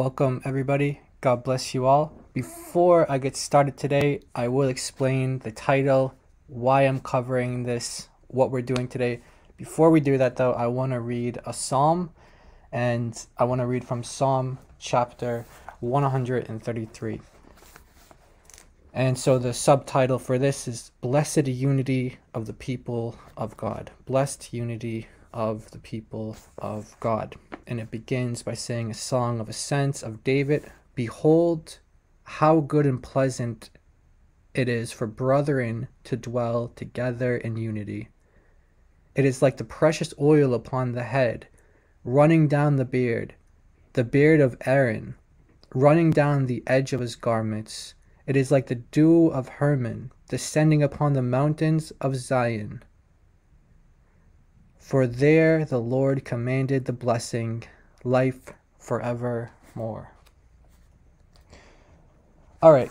Welcome everybody. God bless you all. Before I get started today, I will explain the title, why I'm covering this, what we're doing today. Before we do that though, I want to read a psalm, and I want to read from Psalm chapter 133. And so the subtitle for this is Blessed Unity of the People of God. Blessed Unity of the People of God. And it begins by saying a song of ascents of David. Behold, how good and pleasant it is for brethren to dwell together in unity. It is like the precious oil upon the head, running down the beard of Aaron, running down the edge of his garments. It is like the dew of Hermon, descending upon the mountains of Zion. For there the Lord commanded the blessing, life forevermore. All right,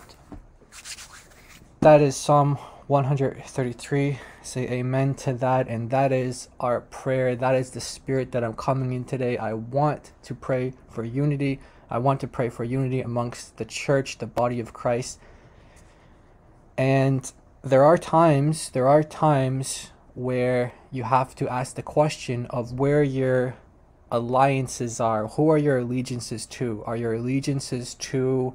that is Psalm 133. Say amen to that, and that is our prayer. That is the spirit that I'm coming in today. I want to pray for unity. I want to pray for unity amongst the church, the body of Christ. And there are times where you have to ask the question of where your alliances are. Who are your allegiances to? Are your allegiances to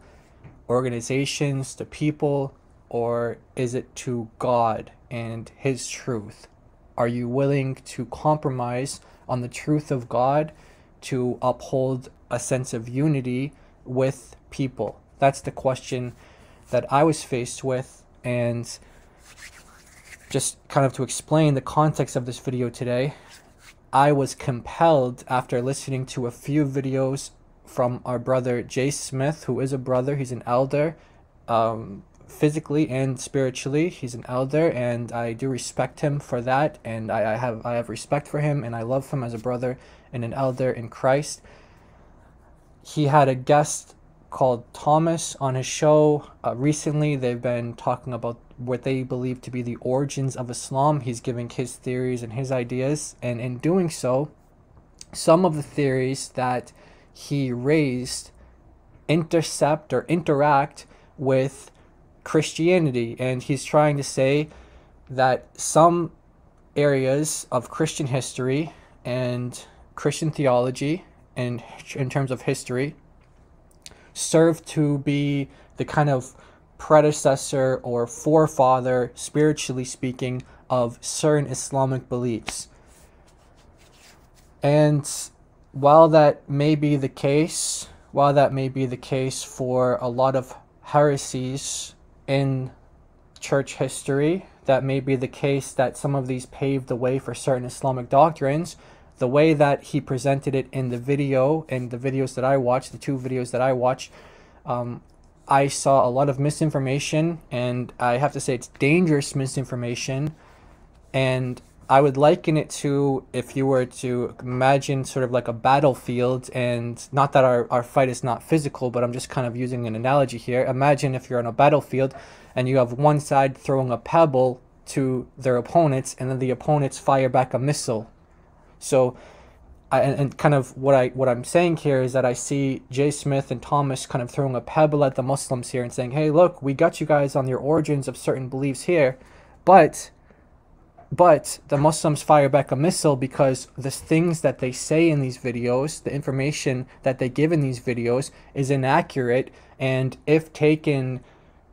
organizations, to people, or is it to God and His truth? Are you willing to compromise on the truth of God to uphold a sense of unity with people? That's the question that I was faced with. And just kind of to explain the context of this video today, I was compelled, after listening to a few videos from our brother Jay Smith, who is a brother, he's an elder, physically and spiritually, he's an elder, and I do respect him for that, and I have respect for him, and I love him as a brother and an elder in Christ. He had a guest called Thomas on his show recently. They've been talking about what they believe to be the origins of Islam. He's giving his theories and his ideas, and in doing so, some of the theories that he raised intercept or interact with Christianity, and he's trying to say that some areas of Christian history and Christian theology, and in terms of history, serve to be the kind of predecessor or forefather, spiritually speaking, of certain Islamic beliefs. And while that may be the case for a lot of heresies in church history, that may be the case that some of these paved the way for certain Islamic doctrines, the way that he presented it in the video, and the videos that I watched, the two videos that I watched, I saw a lot of misinformation, and I have to say it's dangerous misinformation. And I would liken it to, if you were to imagine sort of like a battlefield, and not that our fight is not physical, but I'm just kind of using an analogy here. Imagine if you're on a battlefield and you have one side throwing a pebble to their opponents, and then the opponents fire back a missile. So, and kind of what I'm saying here is that I see Jay Smith and Thomas kind of throwing a pebble at the Muslims here and saying, hey, look, we got you guys on your origins of certain beliefs here, but the Muslims fire back a missile because the things that they say in these videos, the information that they give in these videos is inaccurate, and if taken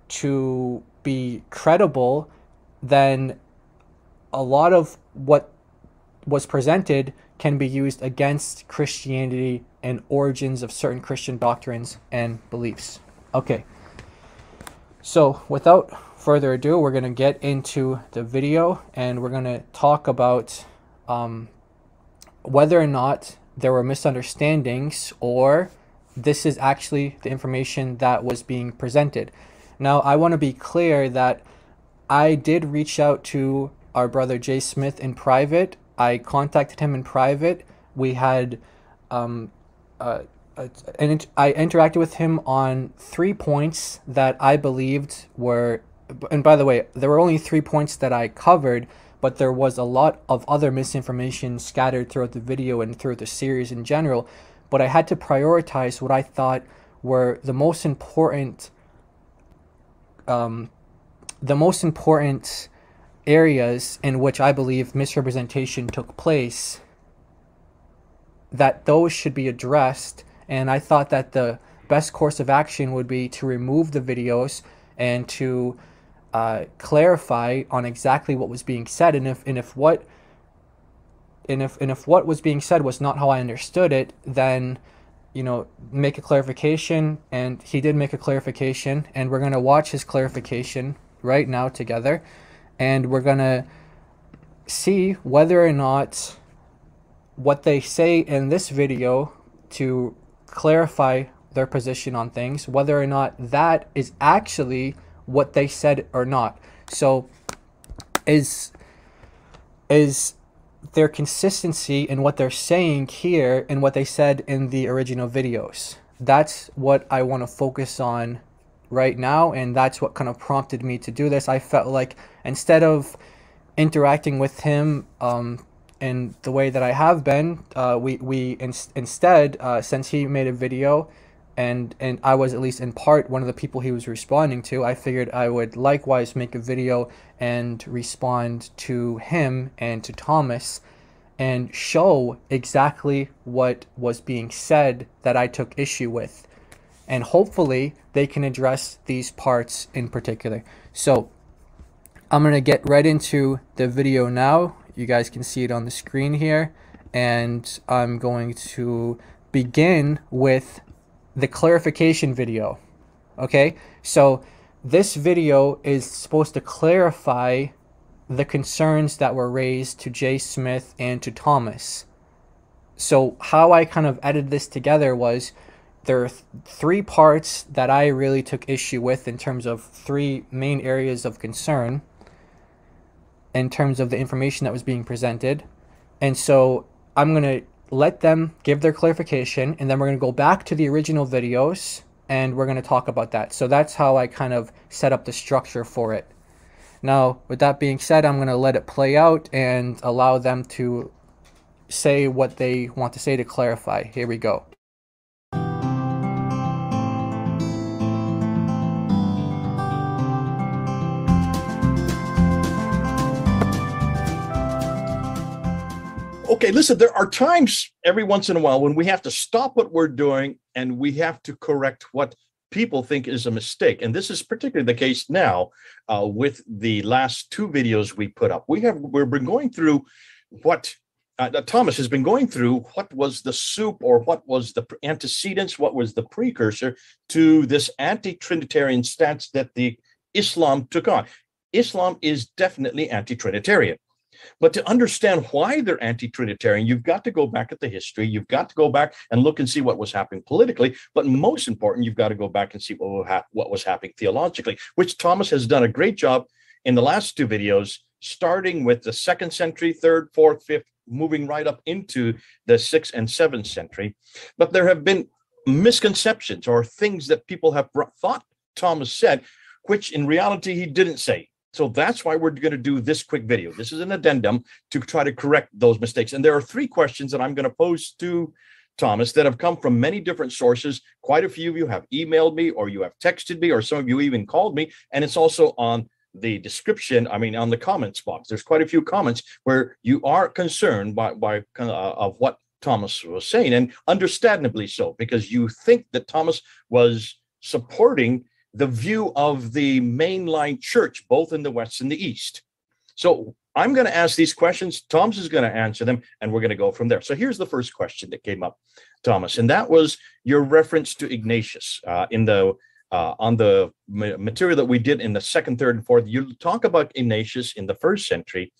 to be credible, then a lot of what was presented can be used against Christianity and origins of certain Christian doctrines and beliefs. Okay, so without further ado, we're going to get into the video, and we're going to talk about whether or not there were misunderstandings, or this is actually the information that was being presented. Now, I want to be clear that I did reach out to our brother Jay Smith in private. I contacted him in private. We had and I interacted with him on 3 points that I believed were, and by the way, there were only 3 points that I covered, but there was a lot of other misinformation scattered throughout the video and throughout the series in general. but I had to prioritize what I thought were the most important areas in which I believe misrepresentation took place, that those should be addressed. And I thought that the best course of action would be to remove the videos and to clarify on exactly what was being said, and if what was being said was not how I understood it, then make a clarification. And he did make a clarification, and we're going to watch his clarification right now together, and we're going to see whether or not what they say in this video to clarify their position on things, whether or not that is actually what they said or not. So is their consistency in what they're saying here and what they said in the original videos? That's what I want to focus on right now, and that's what kind of prompted me to do this. I felt like instead of interacting with him in the way that I have been, instead, since he made a video and I was at least in part one of the people he was responding to, I figured I would likewise make a video and respond to him and to Thomas and show exactly what was being said that I took issue with. And hopefully they can address these parts in particular. So I'm going to get right into the video now. You guys can see it on the screen here. And I'm going to begin with the clarification video. Okay, so this video is supposed to clarify the concerns that were raised to Jay Smith and to Thomas. So how I kind of edited this together was there are three parts that I really took issue with in terms of three main areas of concern in terms of the information that was being presented. And so I'm going to let them give their clarification, and then we're going to go back to the original videos and we're going to talk about that. So that's how I kind of set up the structure for it. Now, with that being said, I'm going to let it play out and allow them to say what they want to say to clarify. Here we go. Okay, listen, there are times every once in a while when we have to stop what we're doing and we have to correct what people think is a mistake. And this is particularly the case now with the last two videos we put up. We've been going through what Thomas has been going through, what was the soup or what was the antecedents, what was the precursor to this anti-Trinitarian stance that the Islam took on. Islam is definitely anti-Trinitarian. But to understand why they're anti-Trinitarian, you've got to go back at the history. You've got to go back and look and see what was happening politically. But most important, you've got to go back and see what was happening theologically, which Thomas has done a great job in the last two videos, starting with the 2nd century, 3rd, 4th, 5th, moving right up into the 6th and 7th century. But there have been misconceptions or things that people have thought Thomas said, which in reality he didn't say. So that's why we're going to do this quick video. This is an addendum to try to correct those mistakes. And there are three questions that I'm going to pose to Thomas that have come from many different sources. Quite a few of you have emailed me, or you have texted me, or some of you even called me. And it's also on the description, on the comments box. There's quite a few comments where you are concerned of what Thomas was saying, and understandably so, because you think that Thomas was supporting the view of the mainline church, both in the West and the East. So I'm going to ask these questions. Thomas is going to answer them, and we're going to go from there. So here's the first question that came up, Thomas, and that was your reference to Ignatius on the material that we did in the 2nd, 3rd, and 4th. You talk about Ignatius in the 1st century,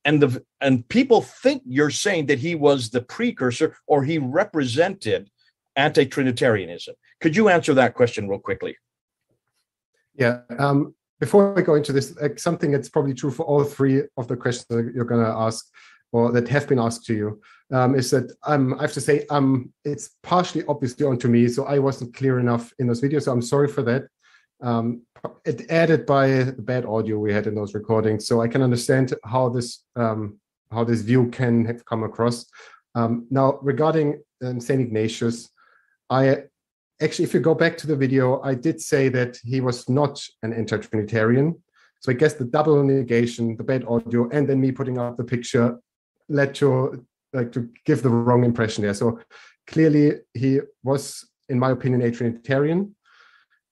and people think you're saying that he was the precursor or he represented anti-Trinitarianism. Could you answer that question real quickly? Yeah. Before we go into this, something that's probably true for all three of the questions that you're going to ask, or that have been asked to you, is that I have to say it's partially obviously onto me, so I wasn't clear enough in those videos. So I'm sorry for that. It added by the bad audio we had in those recordings, so I can understand how this view can have come across. Now, regarding St. Ignatius, I actually, if you go back to the video, I did say that he was not an anti-Trinitarian. So I guess the double negation, the bad audio, and then me putting up the picture led to give the wrong impression there. So clearly he was, in my opinion, a Trinitarian.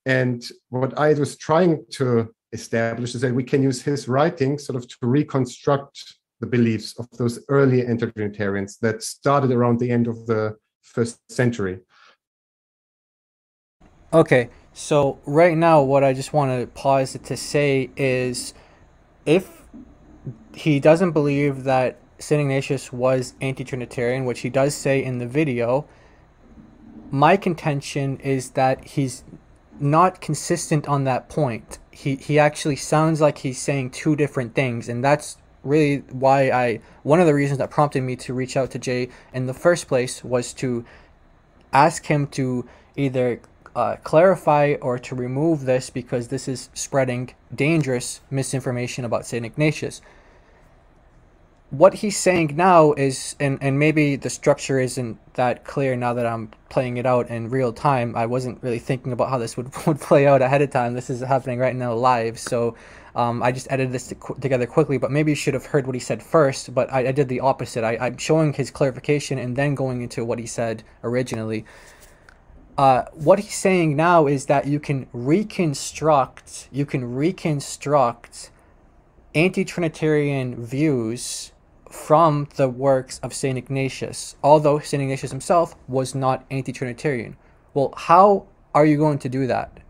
And what I was trying to establish is that we can use his writings sort of to reconstruct the beliefs of those early anti-Trinitarians that started around the end of the first century. Okay, so right now what I just want to pause to say is, if he doesn't believe that St. Ignatius was anti-Trinitarian, which he does say in the video, my contention is that he's not consistent on that point. He actually sounds like he's saying two different things, and that's really why one of the reasons that prompted me to reach out to Jay in the first place was to ask him to either clarify or to remove this, because this is spreading dangerous misinformation about St. Ignatius. What he's saying now is, and maybe the structure isn't that clear now that I'm playing it out in real time. I wasn't really thinking about how this would play out ahead of time. This is happening right now live, so I just edited this together quickly, but maybe you should have heard what he said first, but I did the opposite. I'm showing his clarification and then going into what he said originally. What he's saying now is that you can reconstruct anti-Trinitarian views from the works of St. Ignatius, although St. Ignatius himself was not anti-Trinitarian. Well, how are you going to do that?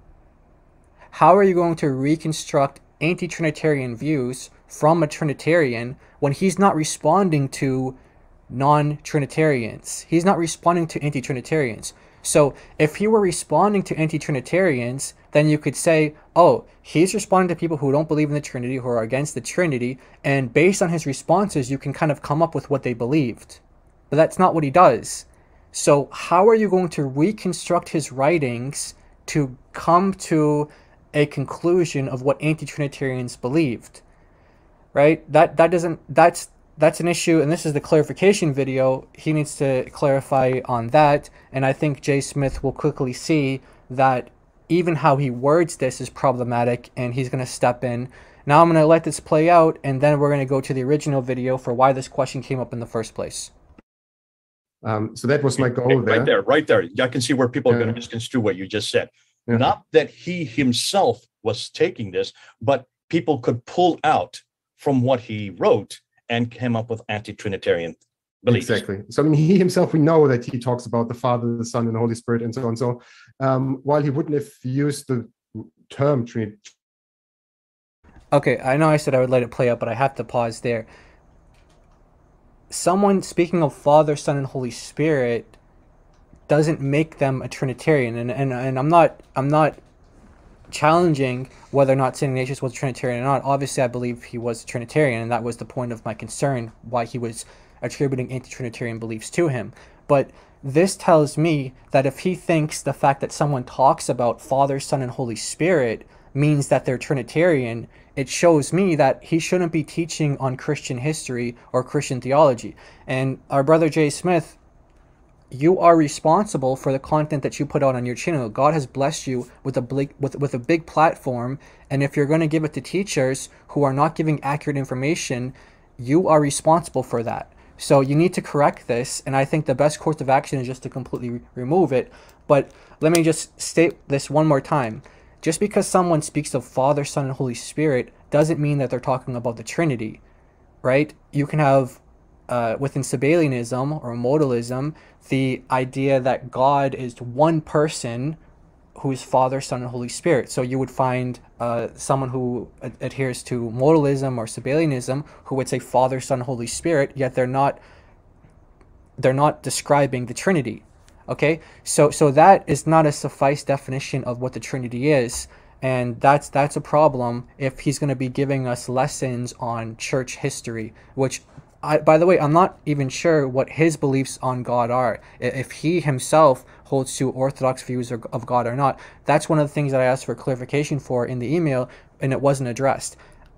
How are you going to reconstruct anti-Trinitarian views from a Trinitarian when he's not responding to non-Trinitarians? He's not responding to anti-Trinitarians. So if he were responding to anti-Trinitarians, then you could say, oh, he's responding to people who don't believe in the Trinity, who are against the Trinity, and based on his responses, you can kind of come up with what they believed. But that's not what he does. So how are you going to reconstruct his writings to come to a conclusion of what anti-Trinitarians believed? Right? That's an issue, and this is the clarification video. He needs to clarify on that, and I think Jay Smith will quickly see that even how he words this is problematic, and he's going to step in. Now I'm going to let this play out, and then we're going to go to the original video for why this question came up in the first place. So that was my goal there. Right there. I can see where people are going to misconstrue what you just said. Yeah. Not that he himself was taking this, but people could pull out from what he wrote and came up with anti-Trinitarian beliefs. Exactly. So I mean, he himself, we know that he talks about the Father, the Son, and the Holy Spirit, and so on. So while he wouldn't have used the term Trinity. Okay, I know I said I would let it play out, but I have to pause there. Someone speaking of Father, Son, and Holy Spirit doesn't make them a Trinitarian, and I'm not challenging whether or not St. Ignatius was a Trinitarian or not. Obviously, I believe he was a Trinitarian, and that was the point of my concern, why he was attributing anti-Trinitarian beliefs to him. But this tells me that if he thinks the fact that someone talks about Father, Son, and Holy Spirit means that they're Trinitarian, it shows me that he shouldn't be teaching on Christian history or Christian theology. And our brother Jay Smith, you are responsible for the content that you put out on your channel. God has blessed you with a big platform, and if you're going to give it to teachers who are not giving accurate information, you are responsible for that. So you need to correct this, and I think the best course of action is just to completely remove it. But let me just state this one more time. Just because someone speaks of Father, Son, and Holy Spirit doesn't mean that they're talking about the Trinity, right? You can have within Sabellianism or modalism, the idea that God is one person who is Father, Son, and Holy Spirit. So you would find someone who adheres to modalism or Sabellianism who would say Father, Son, Holy Spirit, yet they're not describing the Trinity. Okay, so that is not a suffice definition of what the Trinity is, and that's a problem if he's going to be giving us lessons on church history, which by the way, I'm not even sure what his beliefs on God are, if he himself holds to orthodox views of God or not. That's one of the things that I asked for clarification for in the email, and it wasn't addressed.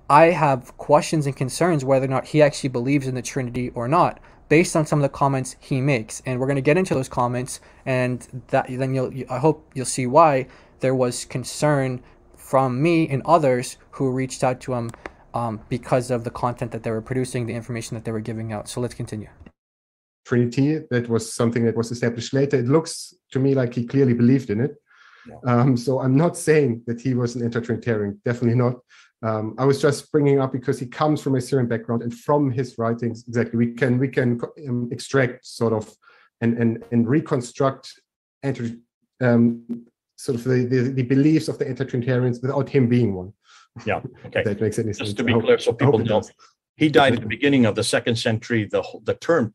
I have questions and concerns whether or not he actually believes in the Trinity or not, based on some of the comments he makes. And we're going to get into those comments, and that then I hope you'll see why there was concern from me and others who reached out to him because of the content that they were producing, the information that they were giving out. So let's continue. Trinity, that was something that was established later. It looks to me like he clearly believed in it. Yeah. So I'm not saying that he was an anti-Trinitarian, definitely not. I was just bringing up because he comes from a Syrian background, and from his writings, exactly, we can extract sort of and reconstruct sort of the beliefs of the anti-Trinitarians without him being one. Yeah. Okay. If that makes any sense. Just to be clear, so people know, he died at the beginning of the 2nd century. The term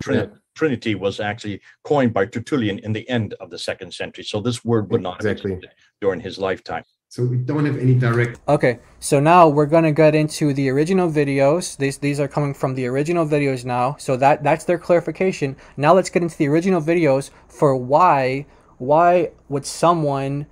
Trinity was actually coined by Tertullian in the end of the 2nd century. So this word would not have existed during his lifetime. So we don't have any direct. Okay, so now we're gonna get into the original videos. These are coming from the original videos now. So that's their clarification. Now let's get into the original videos for why would someone.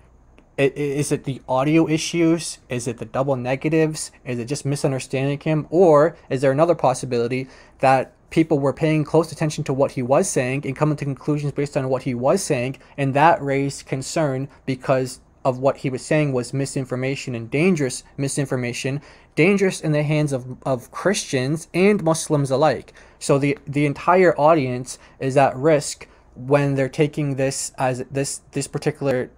Is it the audio issues? Is it the double negatives? Is it just misunderstanding him? Or is there another possibility that people were paying close attention to what he was saying and coming to conclusions based on what he was saying, and that raised concern because of what he was saying was misinformation and dangerous misinformation, dangerous in the hands of Christians and Muslims alike. So the entire audience is at risk when they're taking this as this particular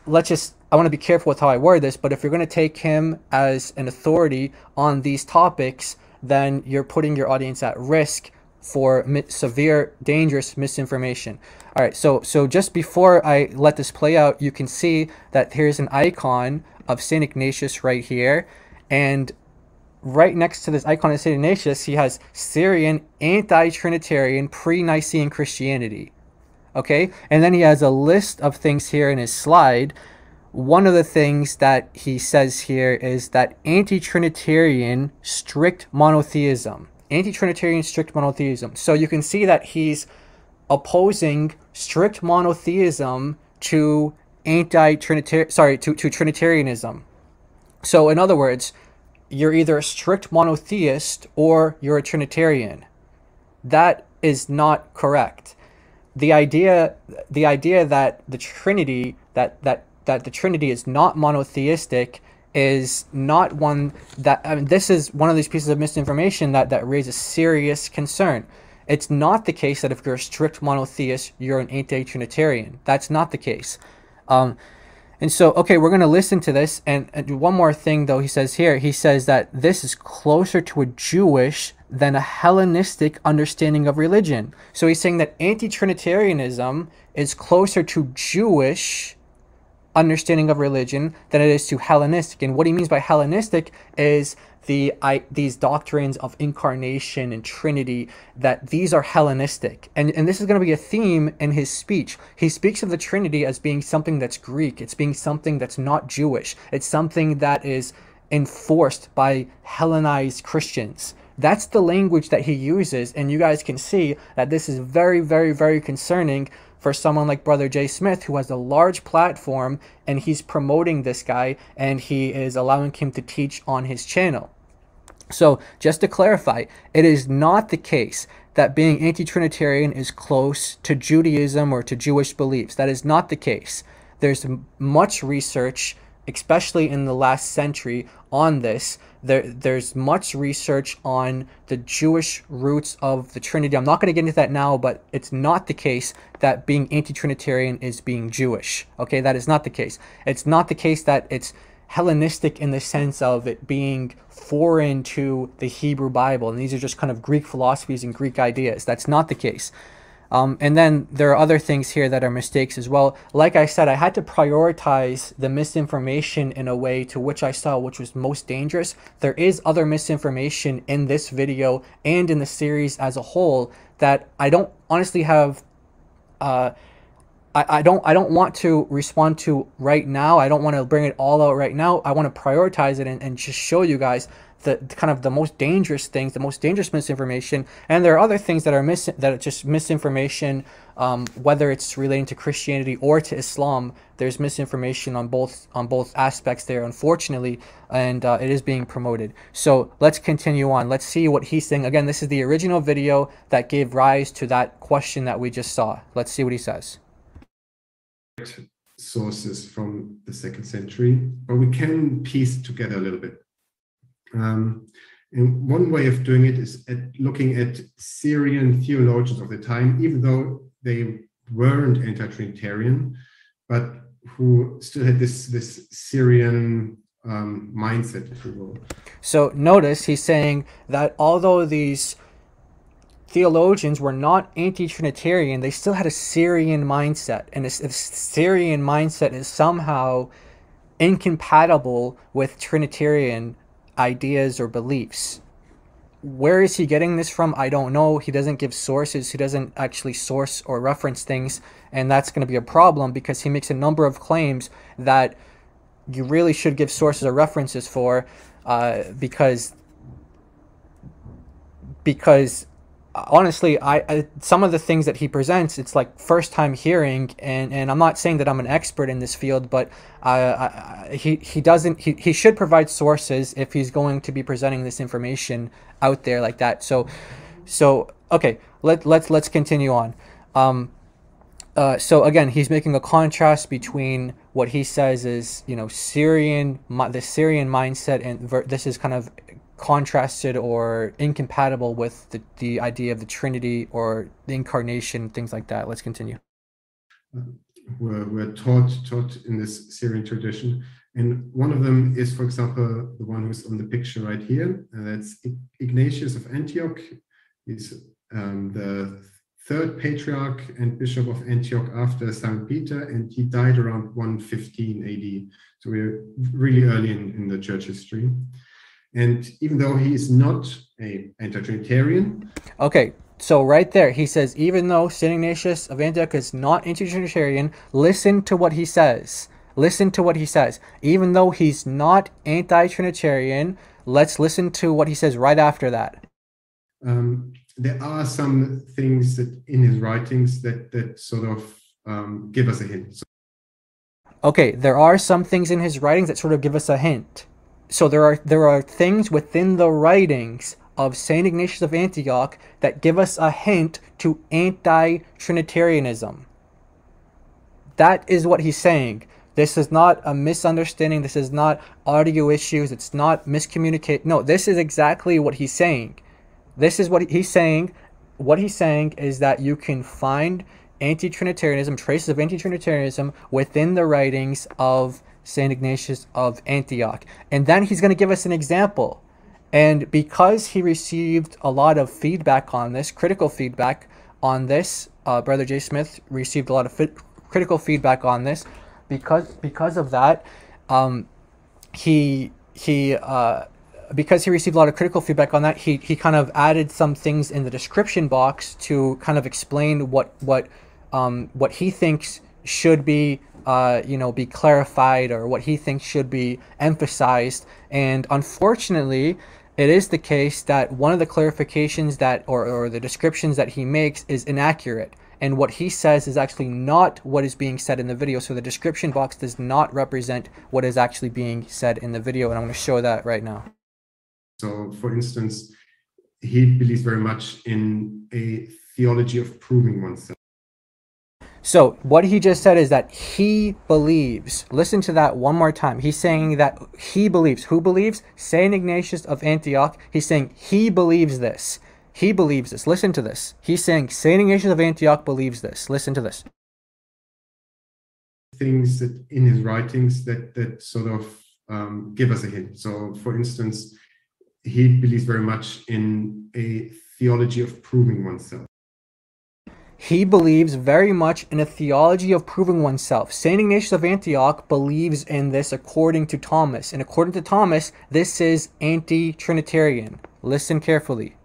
I want to be careful with how I word this, but if you're going to take him as an authority on these topics, then you're putting your audience at risk for severe, dangerous misinformation. All right, so just before I let this play out, you can see that here's an icon of St. Ignatius right here, and right next to this icon of St. Ignatius, he has Syrian anti-Trinitarian pre-Nicene Christianity. Okay, and then he has a list of things here in his slide. One of the things that he says here is that anti-Trinitarian strict monotheism. Anti-Trinitarian strict monotheism. So you can see that he's opposing strict monotheism to to Trinitarianism. So in other words, you're either a strict monotheist or you're a Trinitarian. That is not correct. The idea that the Trinity that the Trinity is not monotheistic is not one that, I mean, this is one of these pieces of misinformation that raises serious concern. It's not the case that if you're a strict monotheist, you're an anti-Trinitarian. That's not the case. And so, okay, we're going to listen to this. And one more thing, though, he says here, he says that this is closer to a Jewish than a Hellenistic understanding of religion. So he's saying that anti-Trinitarianism is closer to Jewish understanding of religion than it is to Hellenistic. And what he means by Hellenistic is these doctrines of incarnation and Trinity, that these are Hellenistic. And this is going to be a theme in his speech. He speaks of the Trinity as being something that's Greek. It's being something that's not Jewish. It's something that is enforced by Hellenized Christians. That's the language that he uses, and you guys can see that this is very, very, very concerning for someone like Brother Jay Smith, who has a large platform, and he's promoting this guy, and he is allowing him to teach on his channel. So just to clarify, it is not the case that being anti-Trinitarian is close to Judaism or to Jewish beliefs. That is not the case. There's much research, especially in the last century, on this. There's much research on the Jewish roots of the Trinity. I'm not going to get into that now, but it's not the case that being anti-Trinitarian is being Jewish. Okay, that is not the case. It's not the case that it's Hellenistic in the sense of it being foreign to the Hebrew Bible, and these are just kind of Greek philosophies and Greek ideas. That's not the case. And then there are other things here that are mistakes as well. Like I said, I had to prioritize the misinformation in a way to which I saw which was most dangerous. There is other misinformation in this video and in the series as a whole that I don't honestly have I don't want to respond to right now. I don't want to bring it all out right now. I want to prioritize it and just show you guys the kind of the most dangerous things, the most dangerous misinformation. And there are other things that are just misinformation, whether it's relating to Christianity or to Islam. There's misinformation on both aspects there, unfortunately, and it is being promoted. So let's continue on. Let's see what he's saying. Again, this is the original video that gave rise to that question that we just saw. Let's see what he says. Sources from the 2nd century, but we can piece it together a little bit. And one way of doing it is looking at Syrian theologians of the time, even though they weren't anti-Trinitarian, but who still had this Syrian mindset, if you will. So notice he's saying that although these theologians were not anti-Trinitarian, they still had a Syrian mindset, and this Syrian mindset is somehow incompatible with Trinitarian ideas or beliefs. Where is he getting this from? I don't know. He doesn't give sources. He doesn't actually source or reference things, and that's going to be a problem because he makes a number of claims that you really should give sources or references for, because honestly, some of the things that he presents, it's like first time hearing, and I'm not saying that I'm an expert in this field, but he should provide sources if he's going to be presenting this information out there like that. So okay, let's continue on. So again, he's making a contrast between what he says is, the Syrian mindset, and this is kind of contrasted or incompatible with the idea of the Trinity or the incarnation, things like that. Let's continue. We're taught in this Syrian tradition, and one of them is, for example, the one who's on the picture right here, and that's Ignatius of Antioch. He's the 3rd patriarch and bishop of Antioch after St. Peter, and he died around 115 AD. So we're really early in the church history. And even though he is not an anti-Trinitarian. Okay, so right there, he says, even though St. Ignatius of Antioch is not anti-Trinitarian, listen to what he says. Listen to what he says. Even though he's not anti-Trinitarian, let's listen to what he says right after that. There are some things that in his writings that sort of give us a hint. Okay, there are some things in his writings that sort of give us a hint. So there are things within the writings of St. Ignatius of Antioch that give us a hint to anti-Trinitarianism. That is what he's saying. This is not a misunderstanding. This is not audio issues. It's not miscommunicate. No, this is exactly what he's saying. This is what he's saying. What he's saying is that you can find anti-Trinitarianism, traces of anti-Trinitarianism within the writings of St. Ignatius of Antioch. And then he's going to give us an example. And because he received a lot of feedback on this, critical feedback on this, Brother J. Smith received a lot of critical feedback on this. Because of that, because he received a lot of critical feedback on that, he kind of added some things in the description box to kind of explain what he thinks should be be clarified, or what he thinks should be emphasized. And unfortunately, it is the case that one of the clarifications that or the descriptions that he makes is inaccurate, and what he says is actually not what is being said in the video. So the description box does not represent what is actually being said in the video, and I'm going to show that right now. So for instance, he believes very much in a theology of proving oneself. So what he just said is that he believes. Listen to that one more time. He's saying that he believes. Who believes? St. Ignatius of Antioch. He's saying he believes this. He believes this. Listen to this. He's saying St. Ignatius of Antioch believes this. Listen to this. Things that in his writings that sort of give us a hint. So for instance, he believes very much in a theology of proving oneself. He believes very much in a theology of proving oneself. St. Ignatius of Antioch believes in this according to Thomas. And according to Thomas, this is anti-Trinitarian. Listen carefully.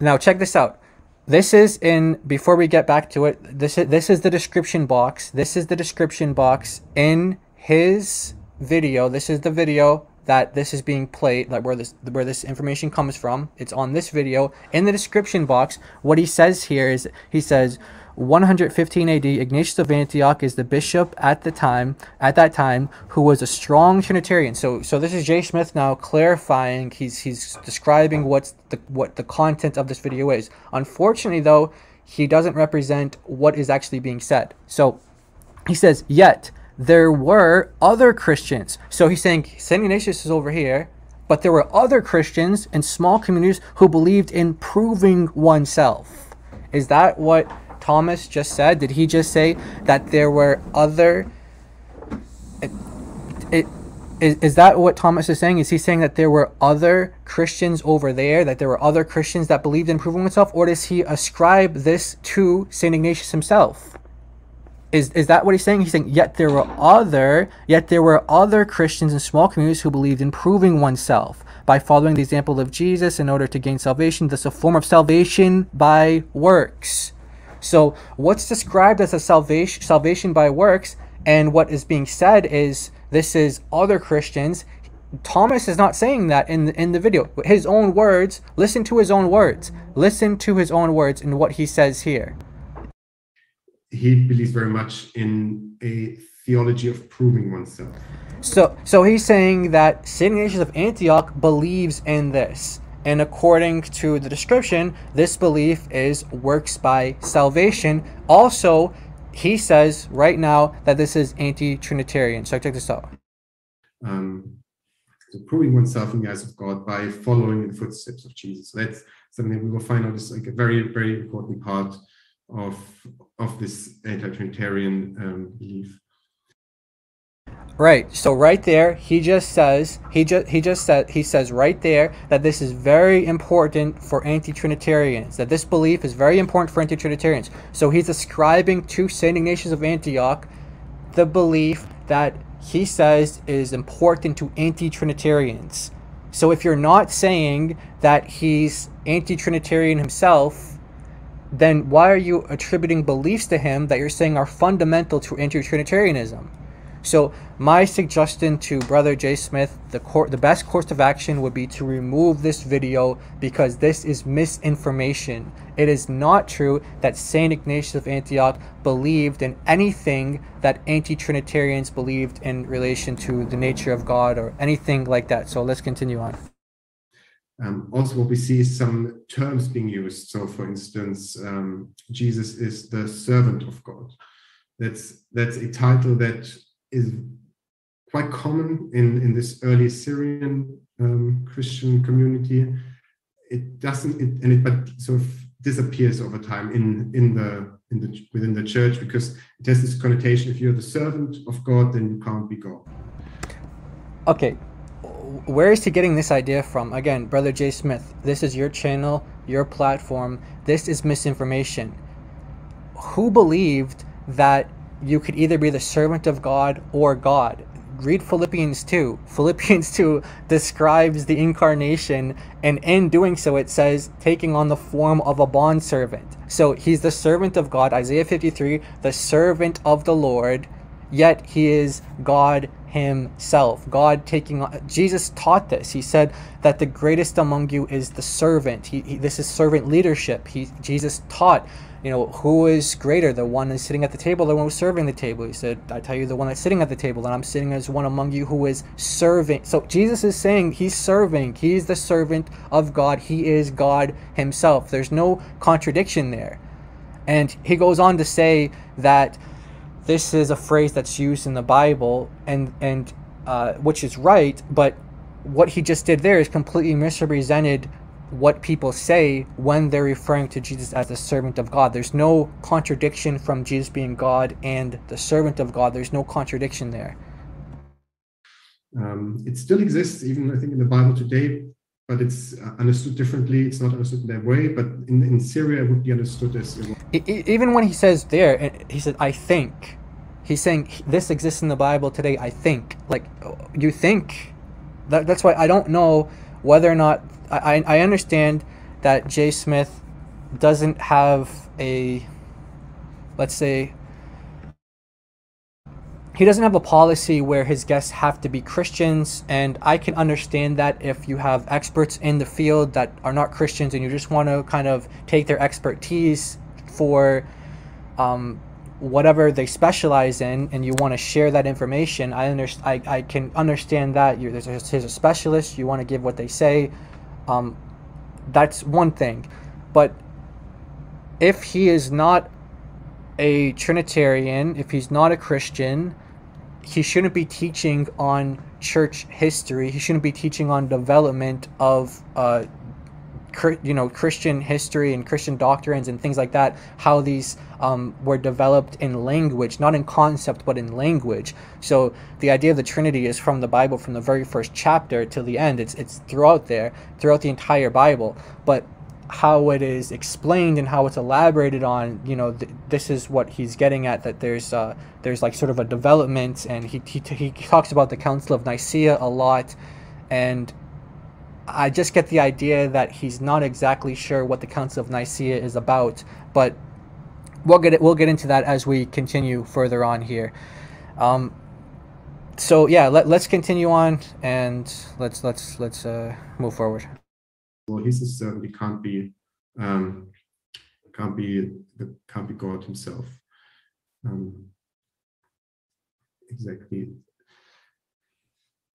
Now check this out. this is in, before we get back to it, this is the description box. This is the description box in his video. This is the video that this is being played, like where this information comes from. It's on this video. In the description box, what he says here is, he says 115 AD, Ignatius of Antioch is the bishop at that time, who was a strong Trinitarian. So this is Jay Smith now clarifying. He's describing what the content of this video is. Unfortunately, though, he doesn't represent what is actually being said. So he says, yet there were other Christians. So he's saying St. Ignatius is over here, but there were other Christians in small communities who believed in proving oneself. Is that what Thomas just said? Did he just say that there were other... Is that what Thomas is saying? Is he saying that there were other Christians over there, that there were other Christians that believed in proving oneself? Or does he ascribe this to St. Ignatius himself? Is that what he's saying? He's saying, yet there were other Christians in small communities who believed in proving oneself by following the example of Jesus in order to gain salvation. This is a form of salvation by works. So what's described as a salvation by works, and what is being said is this is other Christians. Thomas is not saying that in the video. His own words. Listen to his own words. Listen to his own words in what he says here. He believes very much in a theology of proving oneself. So he's saying that St. Ignatius of Antioch believes in this. And according to the description, this belief is works by salvation. Also, he says right now that this is anti-Trinitarian. So check this out. So proving oneself in the eyes of God by following in the footsteps of Jesus. So that's something we will find out is like a very, very important part of this anti-Trinitarian belief. Right. So right there, he says right there that this is very important for anti-Trinitarians, that this belief is very important for anti-Trinitarians. So he's ascribing to St. Ignatius of Antioch the belief that he says is important to anti-Trinitarians. So if you're not saying that he's anti-Trinitarian himself, then why are you attributing beliefs to him that you're saying are fundamental to anti-Trinitarianism? So my suggestion to Brother J. Smith, the best course of action would be to remove this video, because this is misinformation. It is not true that St. Ignatius of Antioch believed in anything that anti-Trinitarians believed in relation to the nature of God or anything like that. So let's continue on. Also, what we see is some terms being used. So, for instance, Jesus is the servant of God. That's a title that is quite common in this early Syrian Christian community. But sort of disappears over time within the church, because it has this connotation: if you're the servant of God, then you can't be God. Okay. Where is he getting this idea from? Again, Brother J. Smith, this is your channel, your platform. This is misinformation. Who believed that you could either be the servant of God or God? Read Philippians 2. Philippians 2 describes the incarnation, and in doing so it says taking on the form of a bondservant. So he's the servant of God, Isaiah 53, the servant of the Lord, yet he is God himself. Jesus taught this. He said that the greatest among you is the servant. This is servant leadership. Jesus taught, who is greater, the one who's sitting at the table, the one who's serving the table. He said, I tell you, the one that's sitting at the table, and I'm sitting as one among you who is serving. So Jesus is saying he's serving. He's the servant of God. He is God himself. There's no contradiction there. And he goes on to say that this is a phrase that's used in the Bible, and which is right, but what he just did there is completely misrepresented what people say when they're referring to Jesus as the servant of God. There's no contradiction from Jesus being God and the servant of God. There's no contradiction there. It still exists, even I think in the Bible today, but it's understood differently. It's not understood in that way, but in Syria it would be understood as... Even when he says there, he said, I think. He's saying, this exists in the Bible today, I think. Like, you think? That's why I don't know whether or not... I understand that J. Smith doesn't have a, let's say, he doesn't have a policy where his guests have to be Christians, and I can understand that if you have experts in the field that are not Christians and you just want to kind of take their expertise for whatever they specialize in, and you want to share that information. I can understand that. There's a specialist. You want to give what they say. That's one thing, but if he is not a Trinitarian, if he's not a Christian, he shouldn't be teaching on church history. He shouldn't be teaching on development of Christian history and Christian doctrines and things like that, how these were developed in language, not in concept but in language. So the idea of the Trinity is from the Bible, from the very first chapter till the end. It's throughout there, throughout the entire Bible. But how it is explained and how it's elaborated on, this is what he's getting at, that there's like sort of a development, and he talks about the Council of Nicaea a lot, and I just get the idea that he's not exactly sure what the Council of Nicaea is about, but we'll get into that as we continue further on here. So yeah, let's continue on, and let's move forward. Well, he certainly can't be God himself. Exactly.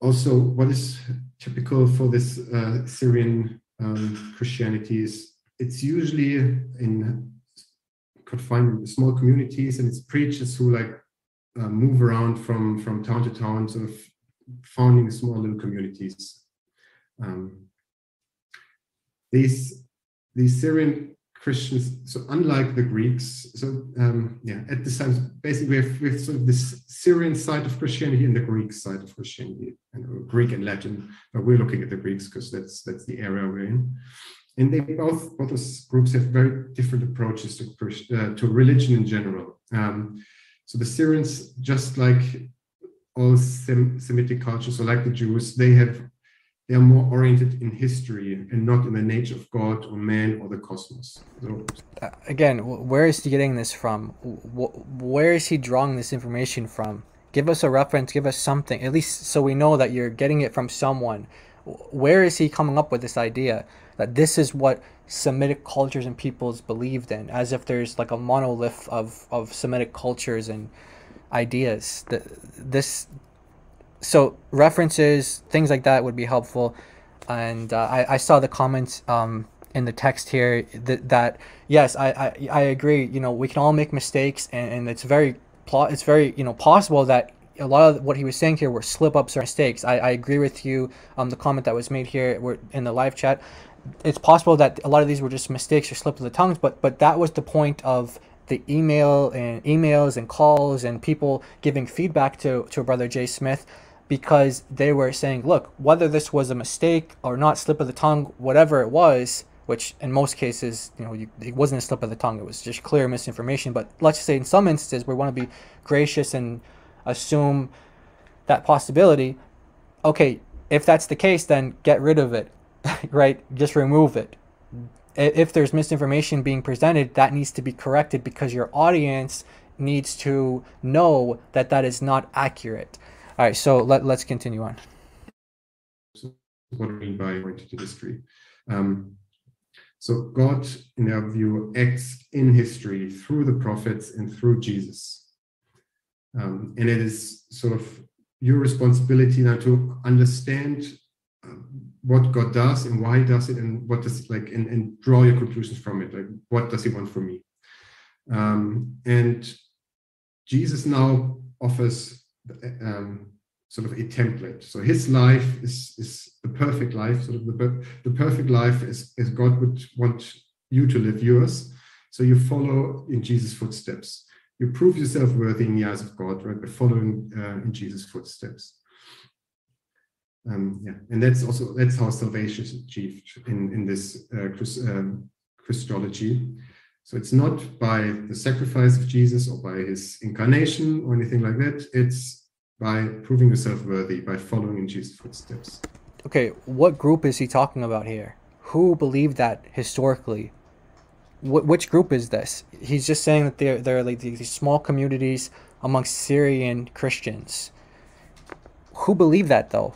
Also, what is typical for this Syrian Christianity is it's usually confined in small communities, and it's preachers who move around from town to town, sort of founding small little communities. These Syrian Christians, so unlike the Greeks, at this time, basically we have sort of this Syrian side of Christianity and the Greek side of Christianity, and Greek and Latin, but we're looking at the Greeks because that's the area we're in. And they both those groups have very different approaches to religion in general. So the Syrians, just like all Semitic cultures, or like the Jews, they are more oriented in history and not in the nature of God or man or the cosmos. So, again, where is he getting this from? Where is he drawing this information from? Give us a reference, give us something, at least so we know that you're getting it from someone. Where is he coming up with this idea that this is what Semitic cultures and peoples believed in, as if there's like a monolith of Semitic cultures and ideas? So references, things like that would be helpful. And I saw the comments in the text here that yes, I agree. We can all make mistakes, and it's very possible that a lot of what he was saying here were slip-ups or mistakes. I agree with you. The comment that was made here in the live chat, it's possible that a lot of these were just mistakes or slips of the tongues, but that was the point of the emails and calls and people giving feedback to Brother Jay Smith, because they were saying, look, whether this was a mistake or not, slip of the tongue, whatever it was, which in most cases, it wasn't a slip of the tongue, it was just clear misinformation. But let's just say in some instances we want to be gracious and assume that possibility. Okay, if that's the case, then get rid of it, right? Just remove it. If there's misinformation being presented, that needs to be corrected, because your audience needs to know that that is not accurate. All right, so let's continue on. What do I mean by oriented to history? So God, in our view, acts in history through the prophets and through Jesus. And it is sort of your responsibility now to understand what God does and why he does it, and what does and draw your conclusions from it. Like, what does he want from me? And Jesus now offers sort of a template. So his life is the perfect life, sort of the perfect life as God would want you to live yours. So you follow in Jesus' footsteps. You prove yourself worthy in the eyes of God, right, by following in Jesus' footsteps. And that's how salvation is achieved in this Christology. So it's not by the sacrifice of Jesus or by his incarnation or anything like that. It's by proving yourself worthy, by following in Jesus' footsteps. Okay, what group is he talking about here? Who believed that historically? Which group is this? He's just saying that they're like these small communities amongst Syrian Christians. Who believe that though?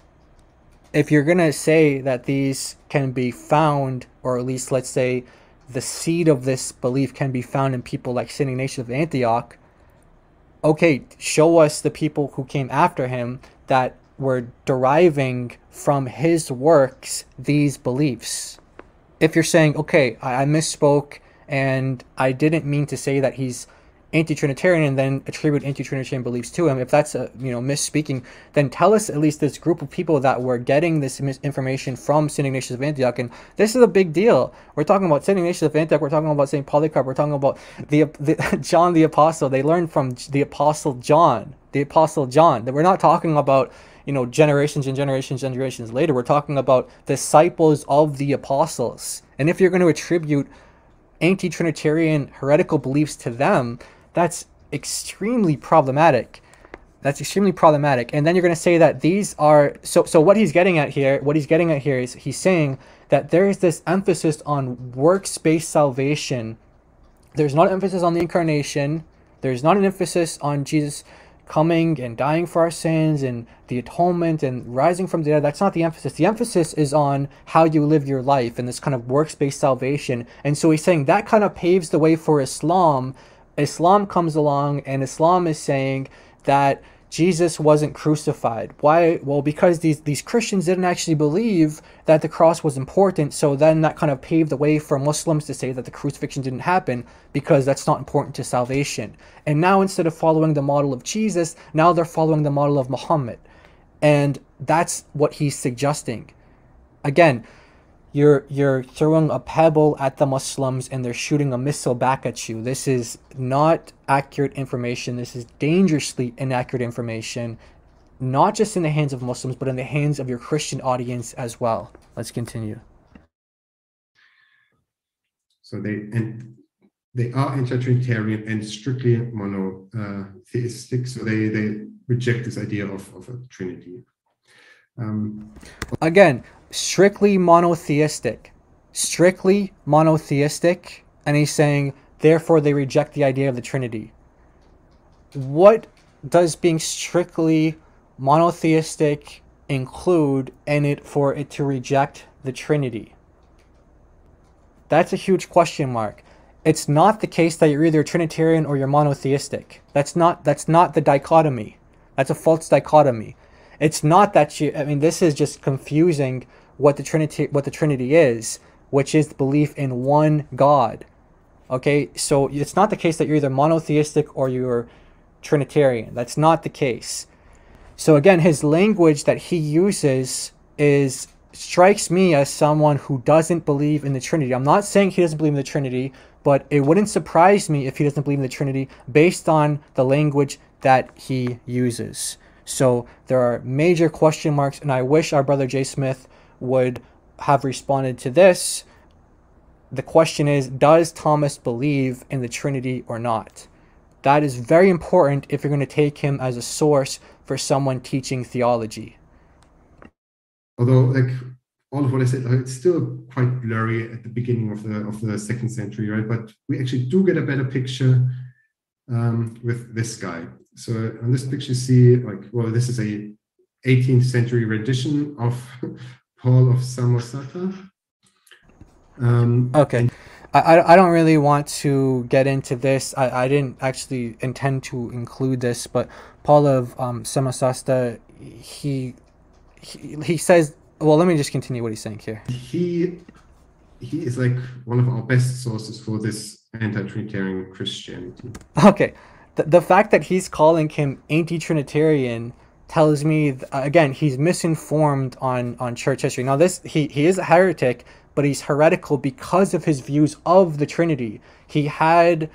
If you're gonna say that these can be found, or at least let's say the seed of this belief can be found in people like St. Ignatius of Antioch, okay, show us the people who came after him that were deriving from his works these beliefs. If you're saying, okay, I misspoke and I didn't mean to say that he's anti-Trinitarian and then attribute anti-Trinitarian beliefs to him, if that's a misspeaking, then tell us at least this group of people that were getting this information from St. Ignatius of Antioch. And this is a big deal. We're talking about St. Ignatius of Antioch, we're talking about St. Polycarp, we're talking about the John the Apostle. They learned from the Apostle John. That we're not talking about generations and generations later. We're talking about disciples of the apostles. And if you're going to attribute anti-Trinitarian heretical beliefs to them, that's extremely problematic. And then you're going to say that these are so what he's getting at here is he's saying that there is this emphasis on works-based salvation. There's not an emphasis on the incarnation. There's not an emphasis on Jesus coming and dying for our sins and the atonement and rising from the dead. That's not the emphasis. The emphasis is on how you live your life and this kind of works-based salvation. And so he's saying that kind of paves the way for Islam. Islam comes along and Islam is saying that Jesus wasn't crucified. Why? Well, because these Christians didn't actually believe that the cross was important, so then that kind of paved the way for Muslims to say that the crucifixion didn't happen because that's not important to salvation. And now instead of following the model of Jesus, now they're following the model of Muhammad. And that's what he's suggesting. Again, you're throwing a pebble at the Muslims and they're shooting a missile back at you. This is not accurate information. This is dangerously inaccurate information, not just in the hands of Muslims, but in the hands of your Christian audience as well. Let's continue. So they are anti-Trinitarian and strictly monotheistic. So they reject this idea of a Trinity. Again, strictly monotheistic, and he's saying therefore they reject the idea of the Trinity. What does being strictly monotheistic include in it for it to reject the Trinity? That's a huge question mark. It's not the case that you're either a Trinitarian or you're monotheistic. That's not the dichotomy. That's a false dichotomy. It's not that this is just confusing what the Trinity is, which is the belief in one God. Okay, so it's not the case that you're either monotheistic or you're Trinitarian. That's not the case. So again, his language that he uses strikes me as someone who doesn't believe in the Trinity. I'm not saying he doesn't believe in the Trinity, but it wouldn't surprise me if he doesn't believe in the Trinity based on the language that he uses. So there are major question marks, and I wish our brother Jay Smith would have responded to this. The question is, does Thomas believe in the Trinity or not? That is very important if you're going to take him as a source for someone teaching theology. Although, all of what I said, it's still quite blurry at the beginning of the 2nd century, right? But we actually do get a better picture with this guy. So on this picture, you see, this is a 18th century rendition of Paul of Samosata. Okay. I don't really want to get into this. I didn't actually intend to include this, but Paul of Samosata, he says, well, let me just continue what he's saying here. He is one of our best sources for this anti-Trinitarian Christianity. Okay. The fact that he's calling him anti-Trinitarian tells me, again, he's misinformed on church history. Now, he is a heretic, but he's heretical because of his views of the Trinity. He had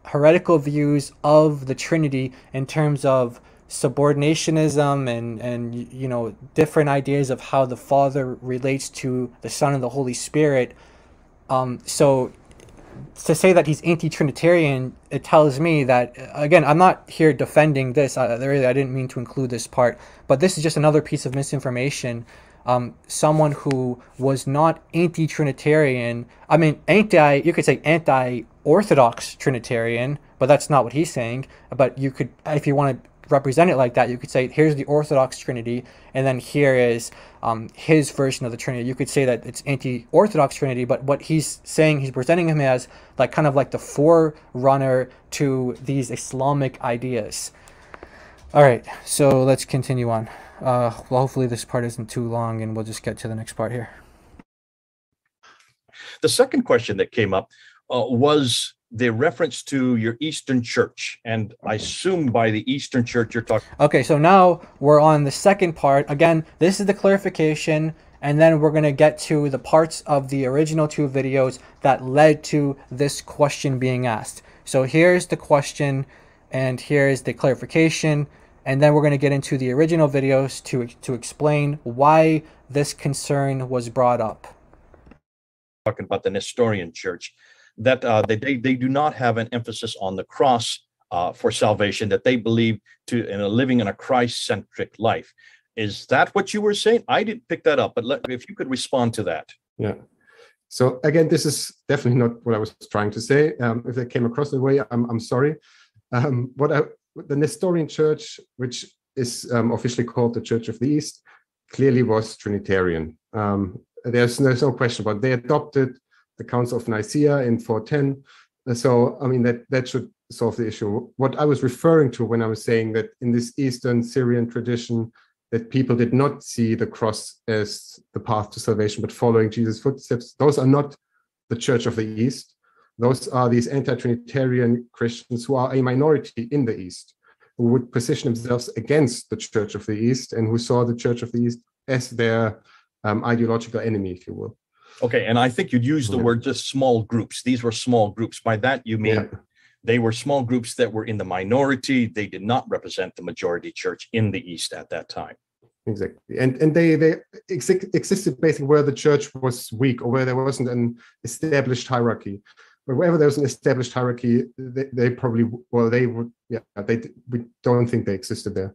heretical views of the Trinity in terms of subordinationism and different ideas of how the Father relates to the Son and the Holy Spirit. So to say that he's anti-Trinitarian, it tells me that, again, I'm not here defending this. I didn't mean to include this part, but this is just another piece of misinformation someone who was not anti-Trinitarian. I mean, you could say anti-Orthodox Trinitarian, but that's not what he's saying. But you could, if you want to represent it like that, you could say, here's the Orthodox Trinity, and then here is his version of the Trinity. You could say that it's anti-Orthodox Trinity, but what he's saying, he's presenting him as like kind of like the forerunner to these Islamic ideas. All right, so let's continue on. Well, hopefully this part isn't too long, and we'll just get to the next part here. The second question that came up was the reference to your Eastern Church. And I assume by the Eastern Church you're talking. Okay, so now we're on the second part. Again, this is the clarification, and then we're going to get to the parts of the original two videos that led to this question being asked. So here's the question, and here's the clarification, and then we're going to get into the original videos to explain why this concern was brought up. Talking about the Nestorian Church, that they do not have an emphasis on the cross for salvation, that they believe living in a Christ-centric life. Is that what you were saying? I didn't pick that up, but if you could respond to that. Yeah. So again, this is definitely not what I was trying to say. If they came across the way, I'm sorry. The Nestorian Church, which is officially called the Church of the East, clearly was Trinitarian. There's no question about it. They adopted the Council of Nicaea in 410. So, I mean, that should solve the issue. What I was referring to when I was saying that in this Eastern Syrian tradition, that people did not see the cross as the path to salvation, but following Jesus' footsteps, those are not the Church of the East. Those are these anti-Trinitarian Christians who are a minority in the East, who would position themselves against the Church of the East and who saw the Church of the East as their ideological enemy, if you will. Okay, and I think you'd use the word just small groups. These were small groups. By that, you mean they were small groups that were in the minority. They did not represent the majority church in the East at that time. Exactly. And they existed basically where the church was weak or where there wasn't an established hierarchy. But wherever there was an established hierarchy, they probably, well, they would, we don't think they existed there.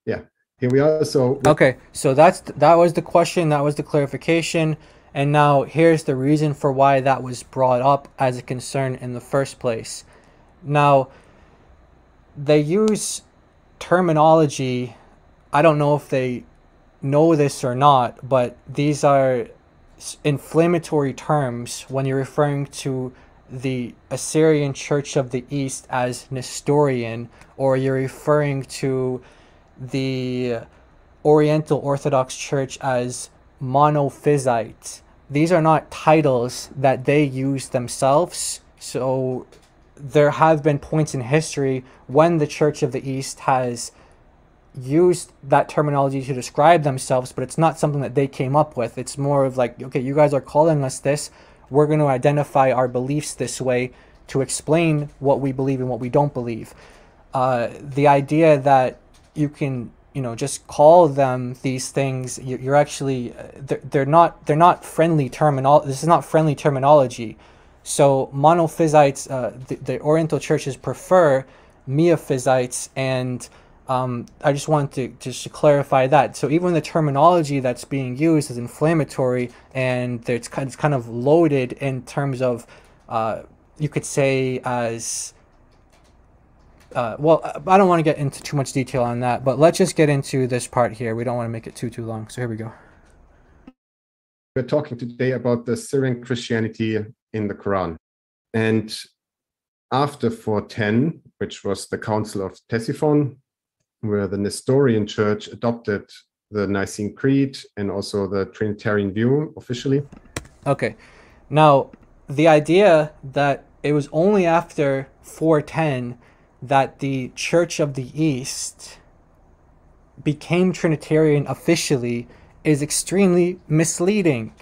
Yeah. Here we are. So okay, so that was the question, that was the clarification, and now here's the reason for why that was brought up as a concern in the first place. Now, they use terminology, I don't know if they know this or not, but these are inflammatory terms when you're referring to the Assyrian Church of the East as Nestorian, or you're referring to the Oriental Orthodox Church as Monophysite. These are not titles that they use themselves. So there have been points in history when the Church of the East has used that terminology to describe themselves, but it's not something that they came up with. It's more of like, okay, you guys are calling us this, we're going to identify our beliefs this way to explain what we believe and what we don't believe. The idea that you can, just call them these things, you're actually, they're not friendly terminology. This is not friendly terminology. So monophysites, the Oriental churches prefer miaphysites, and I just wanted to clarify that. So even the terminology that's being used is inflammatory, and it's kind of loaded in terms of, you could say as, well, I don't want to get into too much detail on that, but let's just get into this part here. We don't want to make it too long. So here we go. We're talking today about the Syrian Christianity in the Quran. And after 410, which was the Council of Ctesiphon, where the Nestorian Church adopted the Nicene Creed and also the Trinitarian view officially. Okay. Now, the idea that it was only after 410 that the Church of the East became Trinitarian officially is extremely misleading.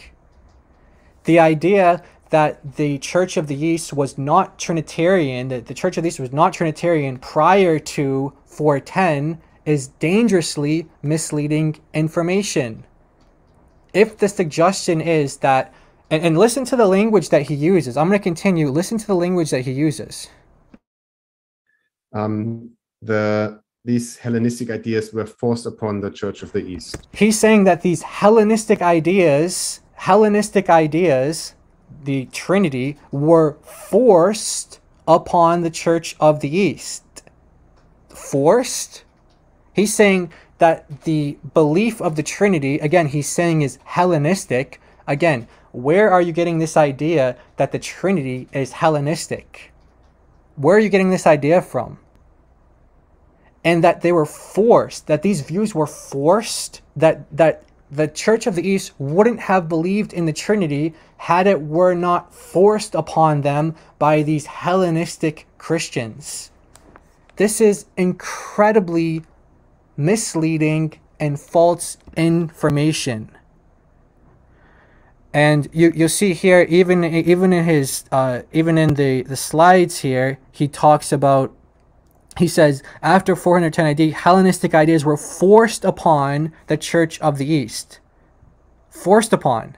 The idea that the Church of the East was not Trinitarian, that the Church of the East was not Trinitarian prior to 410 is dangerously misleading information. If the suggestion is that, and listen to the language that he uses. I'm going to continue. Listen to the language that he uses. The these Hellenistic ideas were forced upon the Church of the East. He's saying that these Hellenistic ideas, the Trinity, were forced upon the Church of the East. Forced? He's saying that the belief of the Trinity, again, he's saying is Hellenistic. Again, where are you getting this idea that the Trinity is Hellenistic? Where are you getting this idea from? And that they were forced, that these views were forced, that the Church of the East wouldn't have believed in the Trinity had it were not forced upon them by these Hellenistic Christians. This is incredibly misleading and false information. And you'll see here, even in his even in the slides here, he talks about, he says, after 410 AD, Hellenistic ideas were forced upon the Church of the East. Forced upon.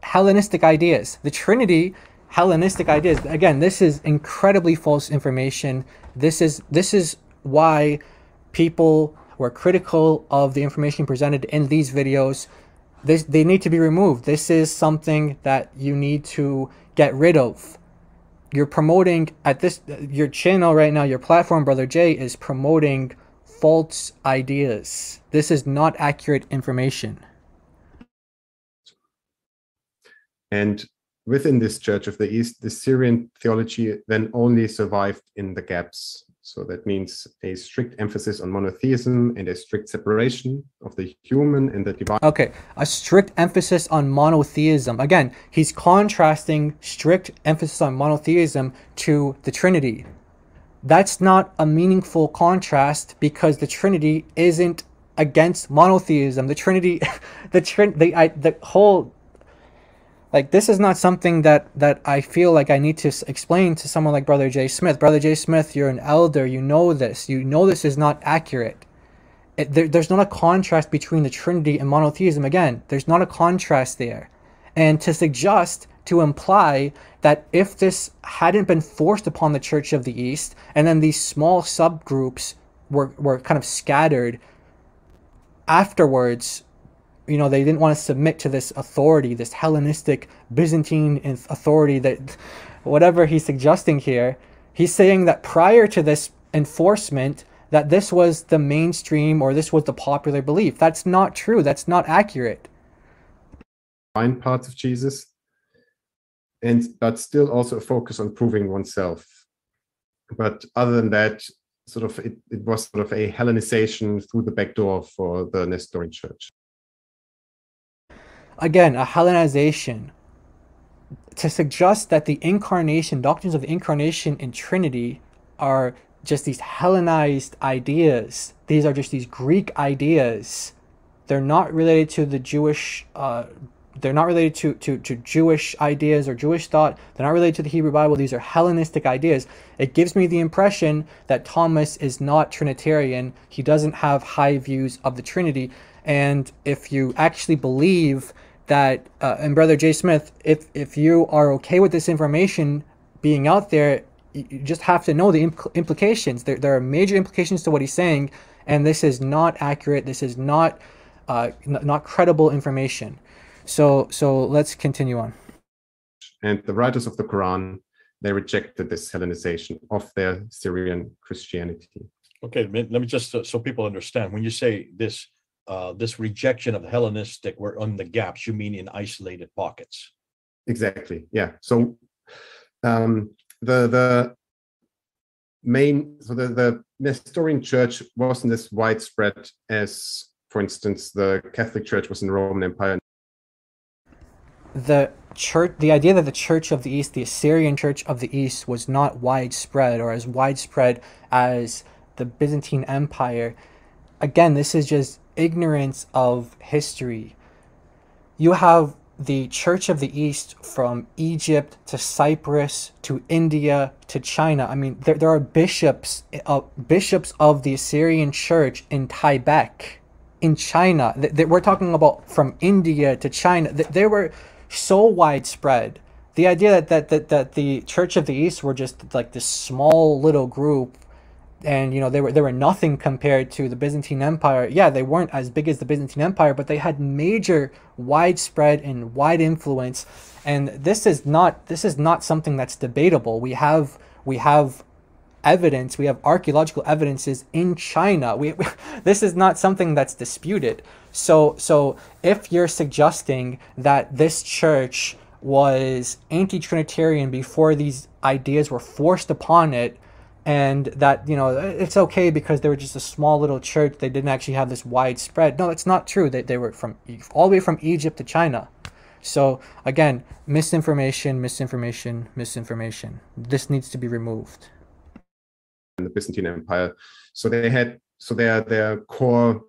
Hellenistic ideas. The Trinity, Hellenistic ideas. Again, this is incredibly false information. This is why people who are critical of the information presented in these videos, they need to be removed. This is something that you need to get rid of. You're promoting at this, your channel right now, your platform, Brother Jay, is promoting false ideas. This is not accurate information. And within this Church of the East, the Syrian theology then only survived in the gaps. So that means a strict emphasis on monotheism and a strict separation of the human and the divine. Okay, a strict emphasis on monotheism. Again, he's contrasting strict emphasis on monotheism to the Trinity. That's not a meaningful contrast because the Trinity isn't against monotheism. The Trinity, the whole, like, this is not something that I feel like I need to explain to someone like Brother J. Smith. Brother J. Smith, you're an elder. You know this. You know this is not accurate. There's not a contrast between the Trinity and monotheism. Again, there's not a contrast there. And to suggest, to imply that if this hadn't been forced upon the Church of the East, and then these small subgroups were kind of scattered afterwards, you know, they didn't want to submit to this authority, this Hellenistic Byzantine authority, that whatever he's suggesting here, he's saying that prior to this enforcement, that this was the mainstream or this was the popular belief. That's not true. That's not accurate. Divine parts of Jesus, but still also a focus on proving oneself. But other than that, sort of it was sort of a Hellenization through the back door for the Nestorian Church. Again, a Hellenization. To suggest that the incarnation, doctrines of the incarnation and Trinity are just these Hellenized ideas. These are just these Greek ideas. They're not related to the Jewish, they're not related to Jewish ideas or Jewish thought. They're not related to the Hebrew Bible. These are Hellenistic ideas. It gives me the impression that Thomas is not Trinitarian. He doesn't have high views of the Trinity. And if you actually believe that, and Brother J. Smith, if you are okay with this information being out there, you just have to know the implications. There are major implications to what he's saying, and this is not accurate. This is not credible information. So let's continue on. And the writers of the Quran, they rejected this Hellenization of their Syrian Christianity. Okay, let me just so people understand. When you say this rejection of Hellenistic, we're on the gaps, you mean in isolated pockets? Exactly. Yeah. So the Nestorian Church wasn't as widespread as, for instance, the Catholic Church was in the Roman Empire. The idea that the Church of the East, the Assyrian Church of the East, was not widespread or as widespread as the Byzantine Empire. Again, this is just ignorance of history. You have the Church of the East from Egypt to Cyprus to India to China. I mean, there are bishops of the Assyrian Church in Tibet, in China. We're talking about from India to China. They were so widespread. The idea that the Church of the East were just like this small little group, and they were nothing compared to the Byzantine Empire. Yeah, they weren't as big as the Byzantine Empire, but they had major, widespread and wide influence. And this is not something that's debatable. We have evidence, we have archaeological evidences in China. This is not something that's disputed. So if you're suggesting that this church was anti-Trinitarian before these ideas were forced upon it, and that it's okay because they were just a small little church, they didn't actually have this widespread. No, that's not true. They were from all the way from Egypt to China. So again, misinformation. This needs to be removed. The Byzantine Empire, so their core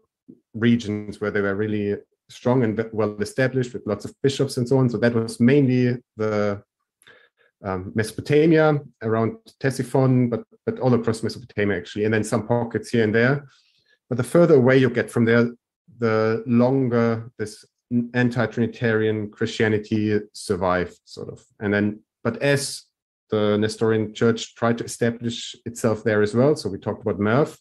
regions where they were really strong and well established with lots of bishops and so on. So that was mainly the Mesopotamia around Ctesiphon, but all across Mesopotamia actually, and then some pockets here and there. But the further away you get from there, the longer this anti-Trinitarian Christianity survived, sort of. And then, but as the Nestorian Church tried to establish itself there as well. So we talked about Merv,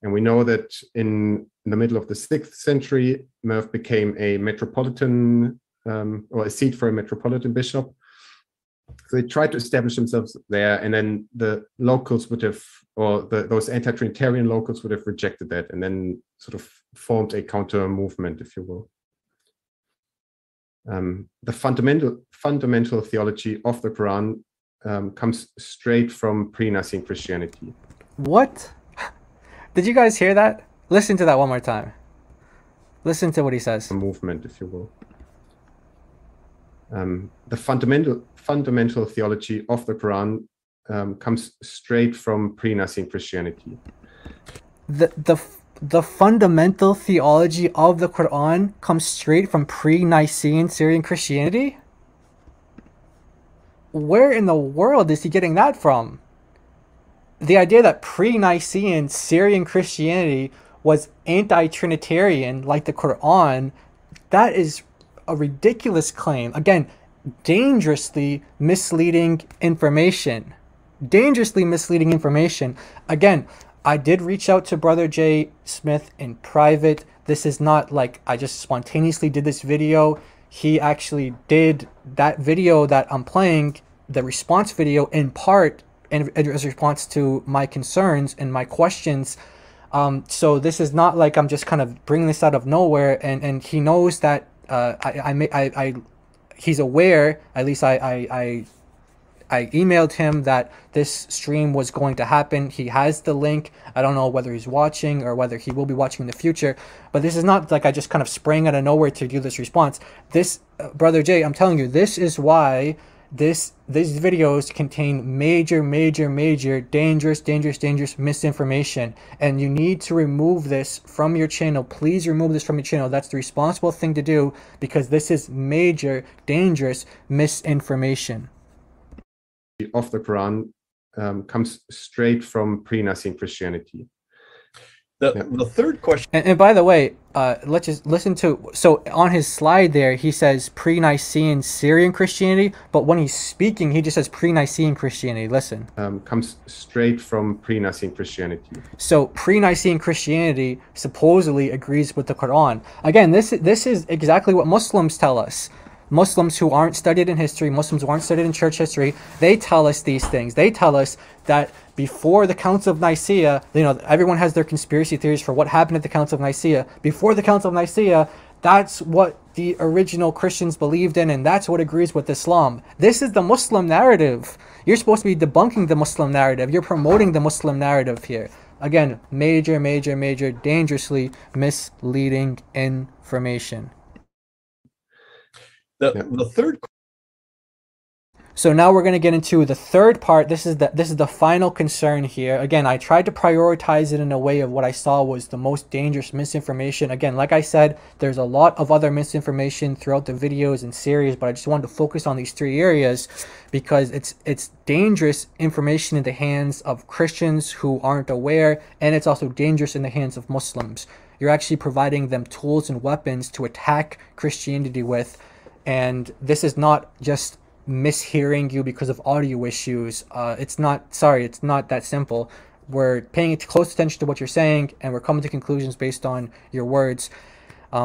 and we know that in the middle of the 6th century, Merv became a metropolitan or a seat for a metropolitan bishop. So they tried to establish themselves there, and then the locals would have, or those anti-Trinitarian locals would have rejected that, and then sort of formed a counter movement, if you will. The fundamental theology of the Quran comes straight from pre-Nicene Christianity. What? Did you guys hear that? Listen to that one more time. Listen to what he says. A movement, if you will. The fundamental theology of the Quran comes straight from pre-Nicene Christianity. The fundamental theology of the Quran comes straight from pre-Nicene Syrian Christianity? Where in the world is he getting that from? The idea that pre-Nicene Syrian Christianity was anti-Trinitarian like the Quran, that is a ridiculous claim. Again, dangerously misleading information. Dangerously misleading information. Again, I did reach out to Brother J. Smith in private. This is not like I just spontaneously did this video. He actually did that video that I'm playing, the response video, in part as a response to my concerns and my questions. So this is not like I'm just kind of bringing this out of nowhere, and he knows that he's aware, at least I emailed him that this stream was going to happen. He has the link. I don't know whether he's watching or whether he will be watching in the future, but this is not like I just kind of sprang out of nowhere to do this response. This, Brother Jay, I'm telling you, this is why these videos contain major, dangerous misinformation, and you need to remove this from your channel. Please remove this from your channel. That's the responsible thing to do, because this is major, dangerous misinformation. Of the Quran comes straight from pre-Nicene Christianity. The third question. And by the way, let's just listen to. So on his slide there, he says pre-Nicene Syrian Christianity, but when he's speaking, he just says pre-Nicene Christianity. Listen. Comes straight from pre-Nicene Christianity. So pre-Nicene Christianity supposedly agrees with the Quran. Again, this is exactly what Muslims tell us. Muslims who aren't studied in history, Muslims who aren't studied in church history, they tell us these things. They tell us that before the Council of Nicaea, everyone has their conspiracy theories for what happened at the Council of Nicaea. Before the Council of Nicaea, that's what the original Christians believed in, and that's what agrees with Islam. This is the Muslim narrative. You're supposed to be debunking the Muslim narrative. You're promoting the Muslim narrative here. Again, major, dangerously misleading information. The third. So now we're going to get into the third part. This is the final concern here. Again, I tried to prioritize it in a way of what I saw was the most dangerous misinformation. Again, like I said, there's a lot of other misinformation throughout the videos and series, but I just wanted to focus on these three areas because it's dangerous information in the hands of Christians who aren't aware, and it's also dangerous in the hands of Muslims. You're actually providing them tools and weapons to attack Christianity with. And this is not just mishearing you because of audio issues. It's not that simple. we're paying close attention to what you're saying, and we're coming to conclusions based on your words.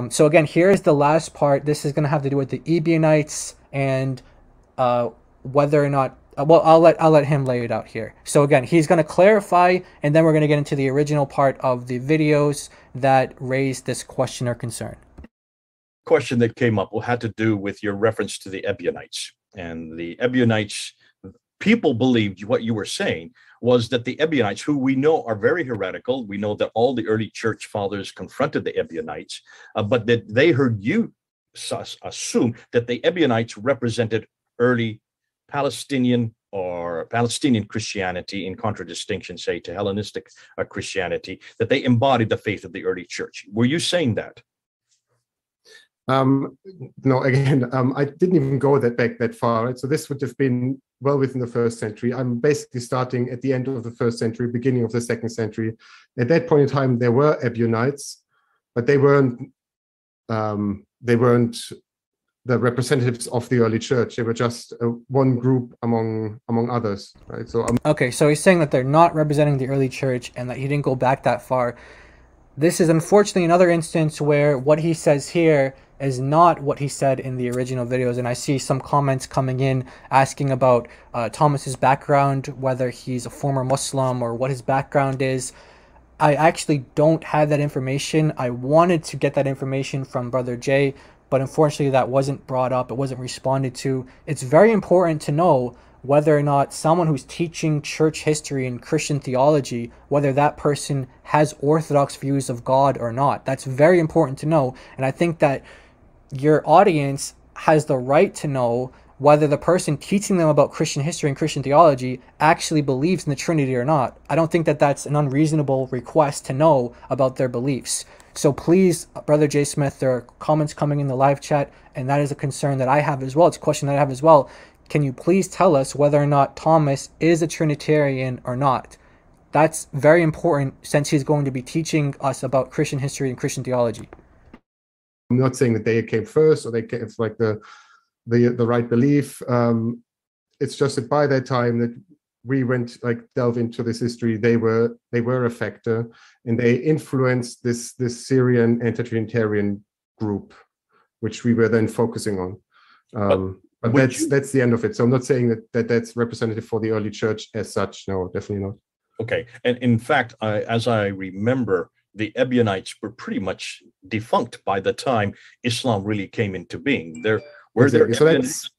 So again, here's the last part. This is going to have to do with the Ebionites and whether or not. Well, I'll let him lay it out here. So again, he's going to clarify, and then we're going to get into the original part of the videos that raised this question or concern. Question that came up had to do with your reference to the Ebionites. And the Ebionites, people believed what you were saying was that the Ebionites, who we know are very heretical, we know that all the early church fathers confronted the Ebionites, but that they heard you assume that the Ebionites represented early Palestinian Christianity, in contradistinction, say, to Hellenistic Christianity, that they embodied the faith of the early church. Were you saying that? No, again, I didn't even go back that far. Right? So this would have been well within the first century. I'm basically starting at the end of the first century, beginning of the second century. At that point in time, there were Ebionites, but they weren't the representatives of the early church. They were just one group among others, right? So okay, so he's saying that they're not representing the early church and that he didn't go back that far. This is unfortunately another instance where what he says here is not what he said in the original videos, and I see some comments coming in asking about Thomas's background, whether he's a former Muslim or what his background is. I actually don't have that information. I wanted to get that information from Brother Jay, but unfortunately that wasn't brought up. It wasn't responded to. It's very important to know whether or not someone who's teaching church history and Christian theology, whether that person has orthodox views of God or not. That's very important to know. And I think that your audience has the right to know whether the person teaching them about Christian history and Christian theology actually believes in the Trinity or not. I don't think that that's an unreasonable request to know about their beliefs. So please, Brother J. Smith, there are comments coming in the live chat, and that is a concern that I have as well. It's a question that I have as well. Can you please tell us whether or not Thomas is a Trinitarian or not? That's very important since he's going to be teaching us about Christian history and Christian theology. I'm not saying that they came first or it's like the right belief. It's just that by that time that we went delve into this history, they were a factor, and they influenced this Syrian anti-Trinitarian group, which we were then focusing on. But that's the end of it. So I'm not saying that's representative for the early church as such. No, definitely not. Okay, and in fact, as I remember, the Ebionites were pretty much defunct by the time Islam really came into being. There were there Ebionites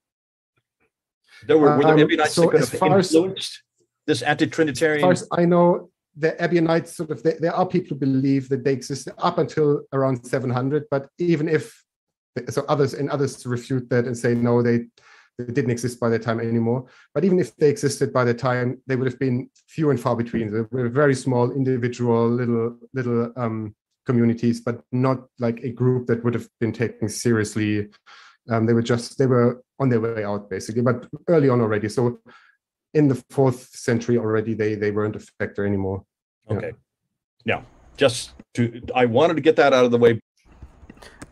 that could have influenced this anti-Trinitarian. As far as I know, the Ebionites there are people who believe that they existed up until around 700, but even if others refute that and say no, they didn't exist by that time anymore. But even if they existed by the time, they would have been few and far between. They were very small, individual, little communities, but not like a group that would have been taken seriously. They were on their way out basically, but early on already. So in the 4th century already, they weren't a factor anymore. Okay. Yeah. I wanted to get that out of the way.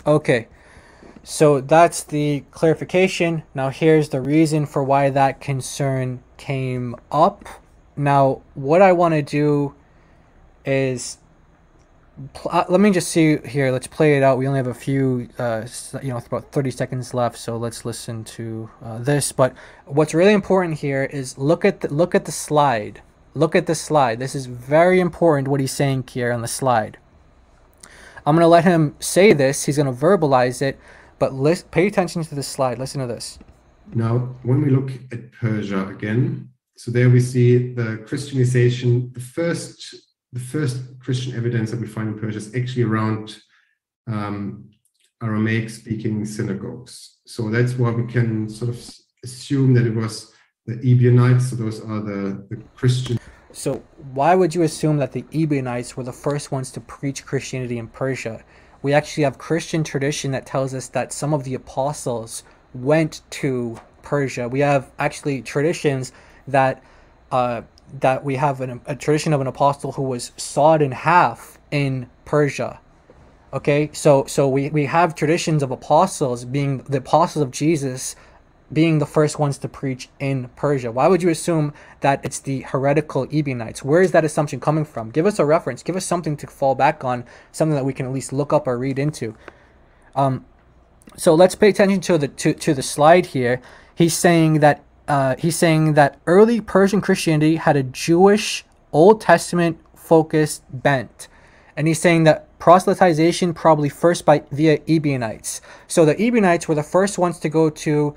Okay. So that's the clarification. Now here's the reason for why that concern came up. Now what I want to do is, let me just see here. Let's play it out. We only have a few, about 30 seconds left. So let's listen to this. But what's really important here is look at the slide. Look at the slide. This is very important what he's saying here on the slide. I'm going to let him say this. He's going to verbalize it. But pay attention to this slide. Listen to this. Now, when we look at Persia again, so there we see the Christianization. The first Christian evidence that we find in Persia is actually around Aramaic-speaking synagogues. So that's why we can sort of assume that it was the Ebionites. So those are the Christian. So why would you assume that the Ebionites were the first ones to preach Christianity in Persia? We actually have Christian tradition that tells us that some of the apostles went to Persia. We have actually traditions that we have a tradition of an apostle who was sawed in half in Persia. Okay, so we have traditions of apostles being the apostles of Jesus being the first ones to preach in Persia? Why would you assume that it's the heretical Ebionites? Where is that assumption coming from? Give us a reference. Give us something to fall back on, something that we can at least look up or read into. So let's pay attention to the slide here. He's saying that early Persian Christianity had a Jewish Old Testament focused bent, and he's saying that proselytization probably first via Ebionites. So the Ebionites were the first ones to go to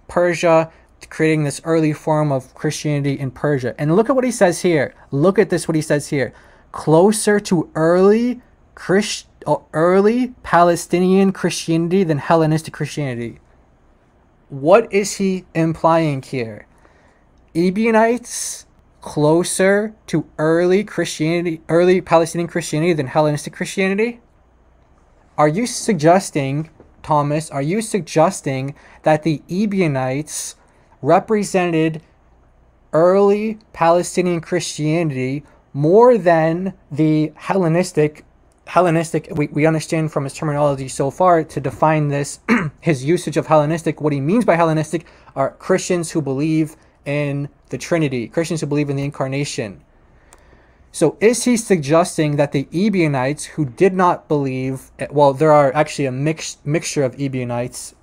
Persia, creating this early form of Christianity in Persia. And look at what he says here. Look at this, what he says here. Closer to early Palestinian Christianity than Hellenistic Christianity. What is he implying here? Ebionites closer to early Palestinian Christianity than Hellenistic Christianity? Are you suggesting, Thomas, are you suggesting that the Ebionites represented early Palestinian Christianity more than the Hellenistic? We understand from his terminology so far to define this, his usage of Hellenistic, what he means by Hellenistic are Christians who believe in the Trinity, Christians who believe in the Incarnation. So is he suggesting that the Ebionites who did not believe, well, there are actually a mixture of Ebionites.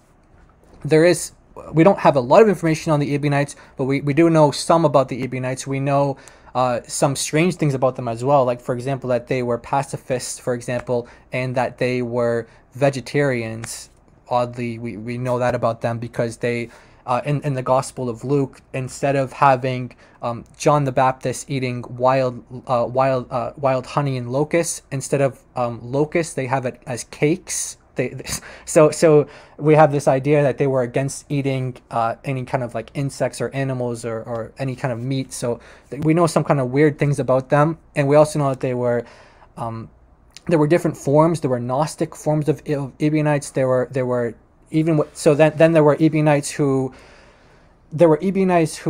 We don't have a lot of information on the Ebionites, but we do know some about the Ebionites. We know some strange things about them as well, like for example that they were pacifists, for example, and that they were vegetarians. Oddly, we know that about them because they in the Gospel of Luke, instead of having John the Baptist eating wild honey and locusts, instead of locusts, they have it as cakes. So we have this idea that they were against eating any kind of like insects or animals or any kind of meat. So we know some kind of weird things about them, and we also know that there were different forms. There were Gnostic forms of Ebionites. There were even so then there were Ebionites who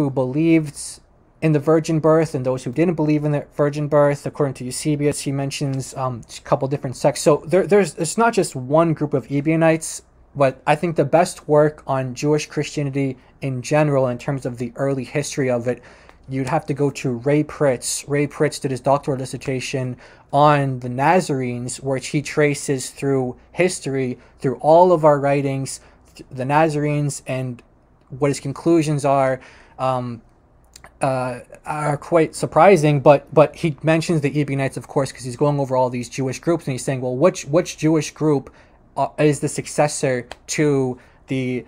believed in the virgin birth, and those who didn't believe in the virgin birth. According to Eusebius, he mentions a couple different sects. So it's not just one group of Ebionites, but I think the best work on Jewish Christianity in general, in terms of the early history of it, you'd have to go to Ray Pritz. Ray Pritz did his doctoral dissertation on the Nazarenes, which he traces through history, through all of our writings, the Nazarenes, and what his conclusions are quite surprising, but he mentions the Ebionites, of course, because he's going over all these Jewish groups, and he's saying, well, which Jewish group is the successor to the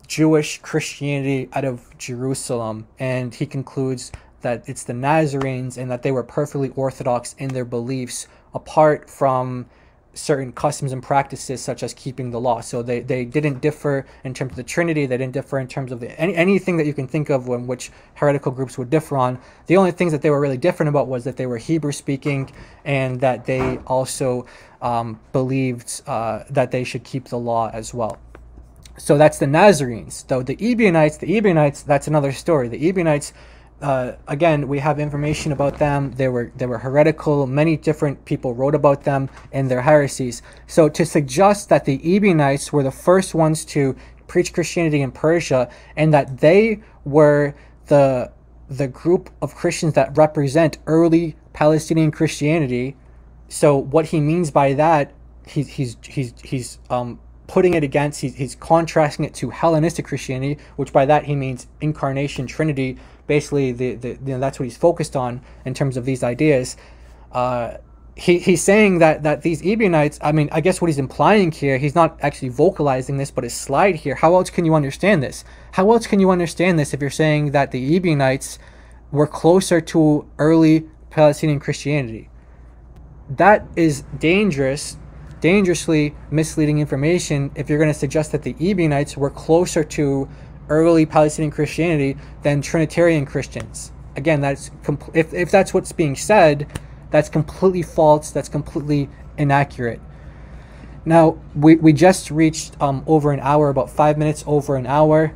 Jewish Christianity out of Jerusalem? And he concludes that it's the Nazarenes, and that they were perfectly orthodox in their beliefs, apart from certain customs and practices such as keeping the law. So they didn't differ in terms of the Trinity. They didn't differ in terms of anything that you can think of in which heretical groups would differ on. The only things that they were really different about was that they were Hebrew speaking, and that they also believed that they should keep the law as well. So that's the Nazarenes. Though the Ebionites, that's another story. The Ebionites, again, we have information about them. They were heretical. Many different people wrote about them and their heresies. So to suggest that the Ebionites were the first ones to preach Christianity in Persia, and that they were the group of Christians that represent early Palestinian Christianity. So what he means by that, he's putting it against, he's contrasting it to Hellenistic Christianity, which by that he means Incarnation, Trinity. Basically, that's what he's focused on in terms of these ideas. He's saying that these Ebionites, I mean, I guess what he's implying here, he's not actually vocalizing this, but his slide here, how else can you understand this? How else can you understand this if you're saying that the Ebionites were closer to early Palestinian Christianity? That is dangerously misleading information if you're going to suggest that the Ebionites were closer to early Palestinian Christianity than Trinitarian Christians. Again, if that's what's being said, that's completely false. That's completely inaccurate. Now, we just reached over an hour, about 5 minutes over an hour.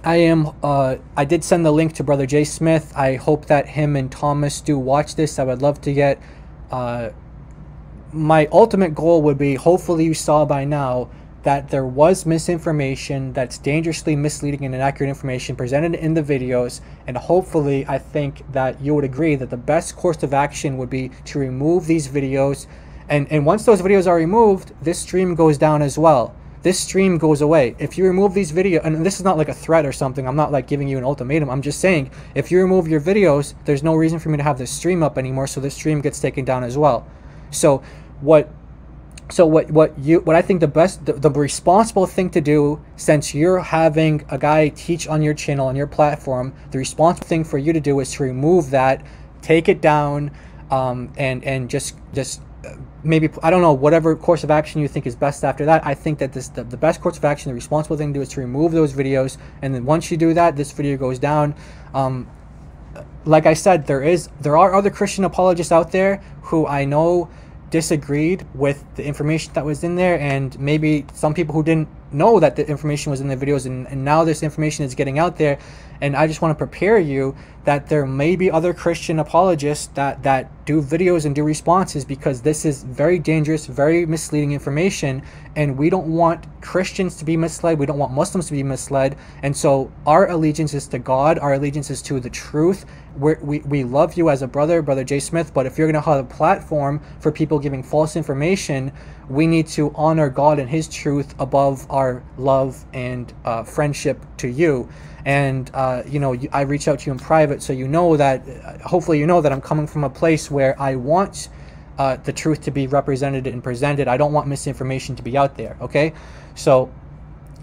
I did send the link to Brother Jay Smith. I hope that him and Thomas do watch this. I would love to get my ultimate goal would be, hopefully you saw by now, that there was misinformation, that's dangerously misleading and inaccurate information presented in the videos, and hopefully I think that you would agree that the best course of action would be to remove these videos, and once those videos are removed, this stream goes down as well. This stream goes away. If you remove these videos, and this is not like a threat or something, I'm not like giving you an ultimatum, I'm just saying, if you remove your videos, there's no reason for me to have this stream up anymore, so this stream gets taken down as well. So what I think the responsible thing to do, since you're having a guy teach on your channel, on your platform, the responsible thing for you to do is to remove that, take it down, and just maybe, I don't know, whatever course of action you think is best after that. I think that the best course of action, the responsible thing to do is to remove those videos, and then once you do that, this video goes down. Like I said, there are other Christian apologists out there who I know disagreed with the information that was in there, and maybe some people who didn't know that the information was in the videos, and now this information is getting out there. And I just want to prepare you that there may be other Christian apologists that do videos and do responses, because this is very dangerous, very misleading information, and we don't want Christians to be misled, we don't want Muslims to be misled. And so our allegiance is to God, our allegiance is to the truth. We love you as a Brother J. Smith, but if you're going to have a platform for people giving false information, we need to honor God and his truth above our love and friendship to you. And you know, I reach out to you in private, so you know that, hopefully you know that I'm coming from a place where I want the truth to be represented and presented. I don't want misinformation to be out there, okay? So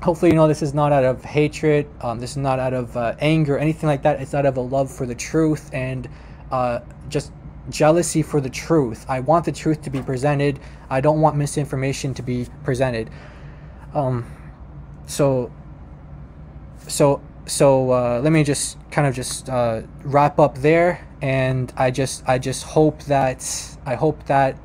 hopefully you know this is not out of hatred, this is not out of anger, anything like that. It's out of a love for the truth and just jealousy for the truth. I want the truth to be presented. I don't want misinformation to be presented. So let me just kind of wrap up there, and I just hope that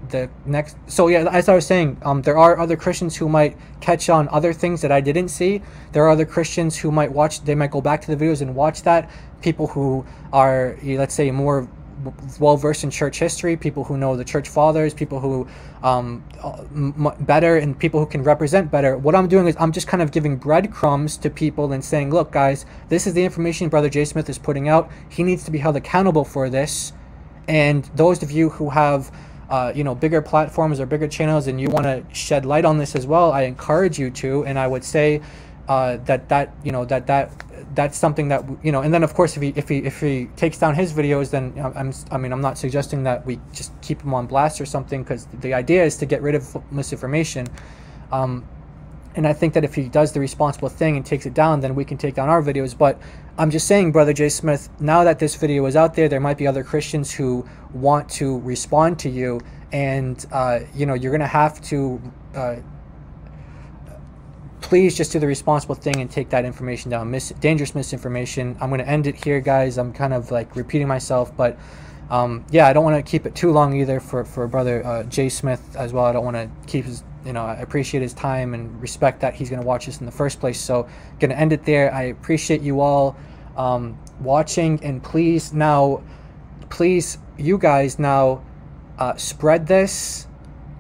the next, so yeah, as I was saying, there are other Christians who might catch on other things that I didn't see. There are other Christians who might they might go back to the videos and watch that. People who are, let's say, more well versed in church history, people who know the church fathers, people who better, and people who can represent better. What I'm doing is I'm just kind of giving breadcrumbs to people and saying, look guys, this is the information Brother J. Smith is putting out. He needs to be held accountable for this. And those of you who have you know, bigger platforms or bigger channels and you want to shed light on this as well, I encourage you to. And I would say that's something that, you know, and then of course if he takes down his videos, then I'm not suggesting that we just keep him on blast or something, because the idea is to get rid of misinformation. And I think that if he does the responsible thing and takes it down, then we can take down our videos. But I'm just saying, Brother J. Smith, now that this video is out there might be other Christians who want to respond to you, and you know, you're gonna have to please just do the responsible thing and take that information down. Dangerous misinformation. I'm going to end it here, guys. I'm kind of like repeating myself, but yeah, I don't want to keep it too long either for Brother J. Smith as well. I don't want to keep his, you know, I appreciate his time and respect that he's going to watch this in the first place. So going to end it there. I appreciate you all watching, and please you guys now spread this.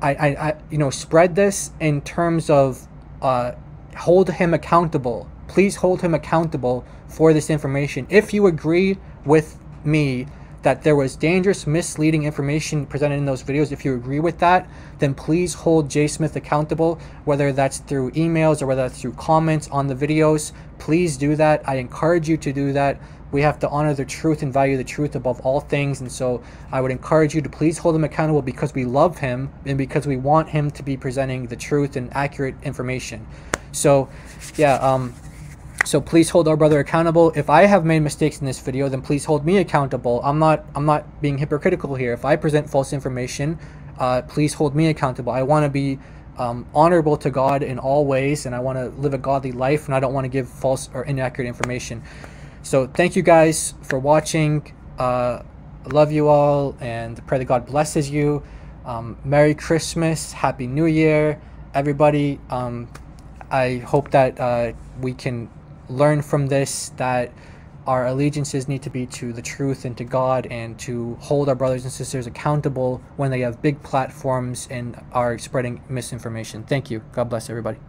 You know, spread this in terms of hold him accountable. Please hold him accountable for this information. If you agree with me that there was dangerous, misleading information presented in those videos, if you agree with that, then please hold J. Smith accountable, whether that's through emails or whether that's through comments on the videos. Please do that. I encourage you to do that. We have to honor the truth and value the truth above all things. And so I would encourage you to please hold him accountable, because we love him and because we want him to be presenting the truth and accurate information. So yeah, so please hold our brother accountable. If I have made mistakes in this video, then please hold me accountable. I'm not being hypocritical here. If I present false information, please hold me accountable. I want to be honorable to God in all ways, and I want to live a godly life, and I don't want to give false or inaccurate information. So thank you guys for watching. I love you all, and pray that God blesses you. Merry Christmas, Happy New Year, everybody. I hope that we can learn from this, that our allegiances need to be to the truth and to God, and to hold our brothers and sisters accountable when they have big platforms and are spreading misinformation. Thank you. God bless everybody.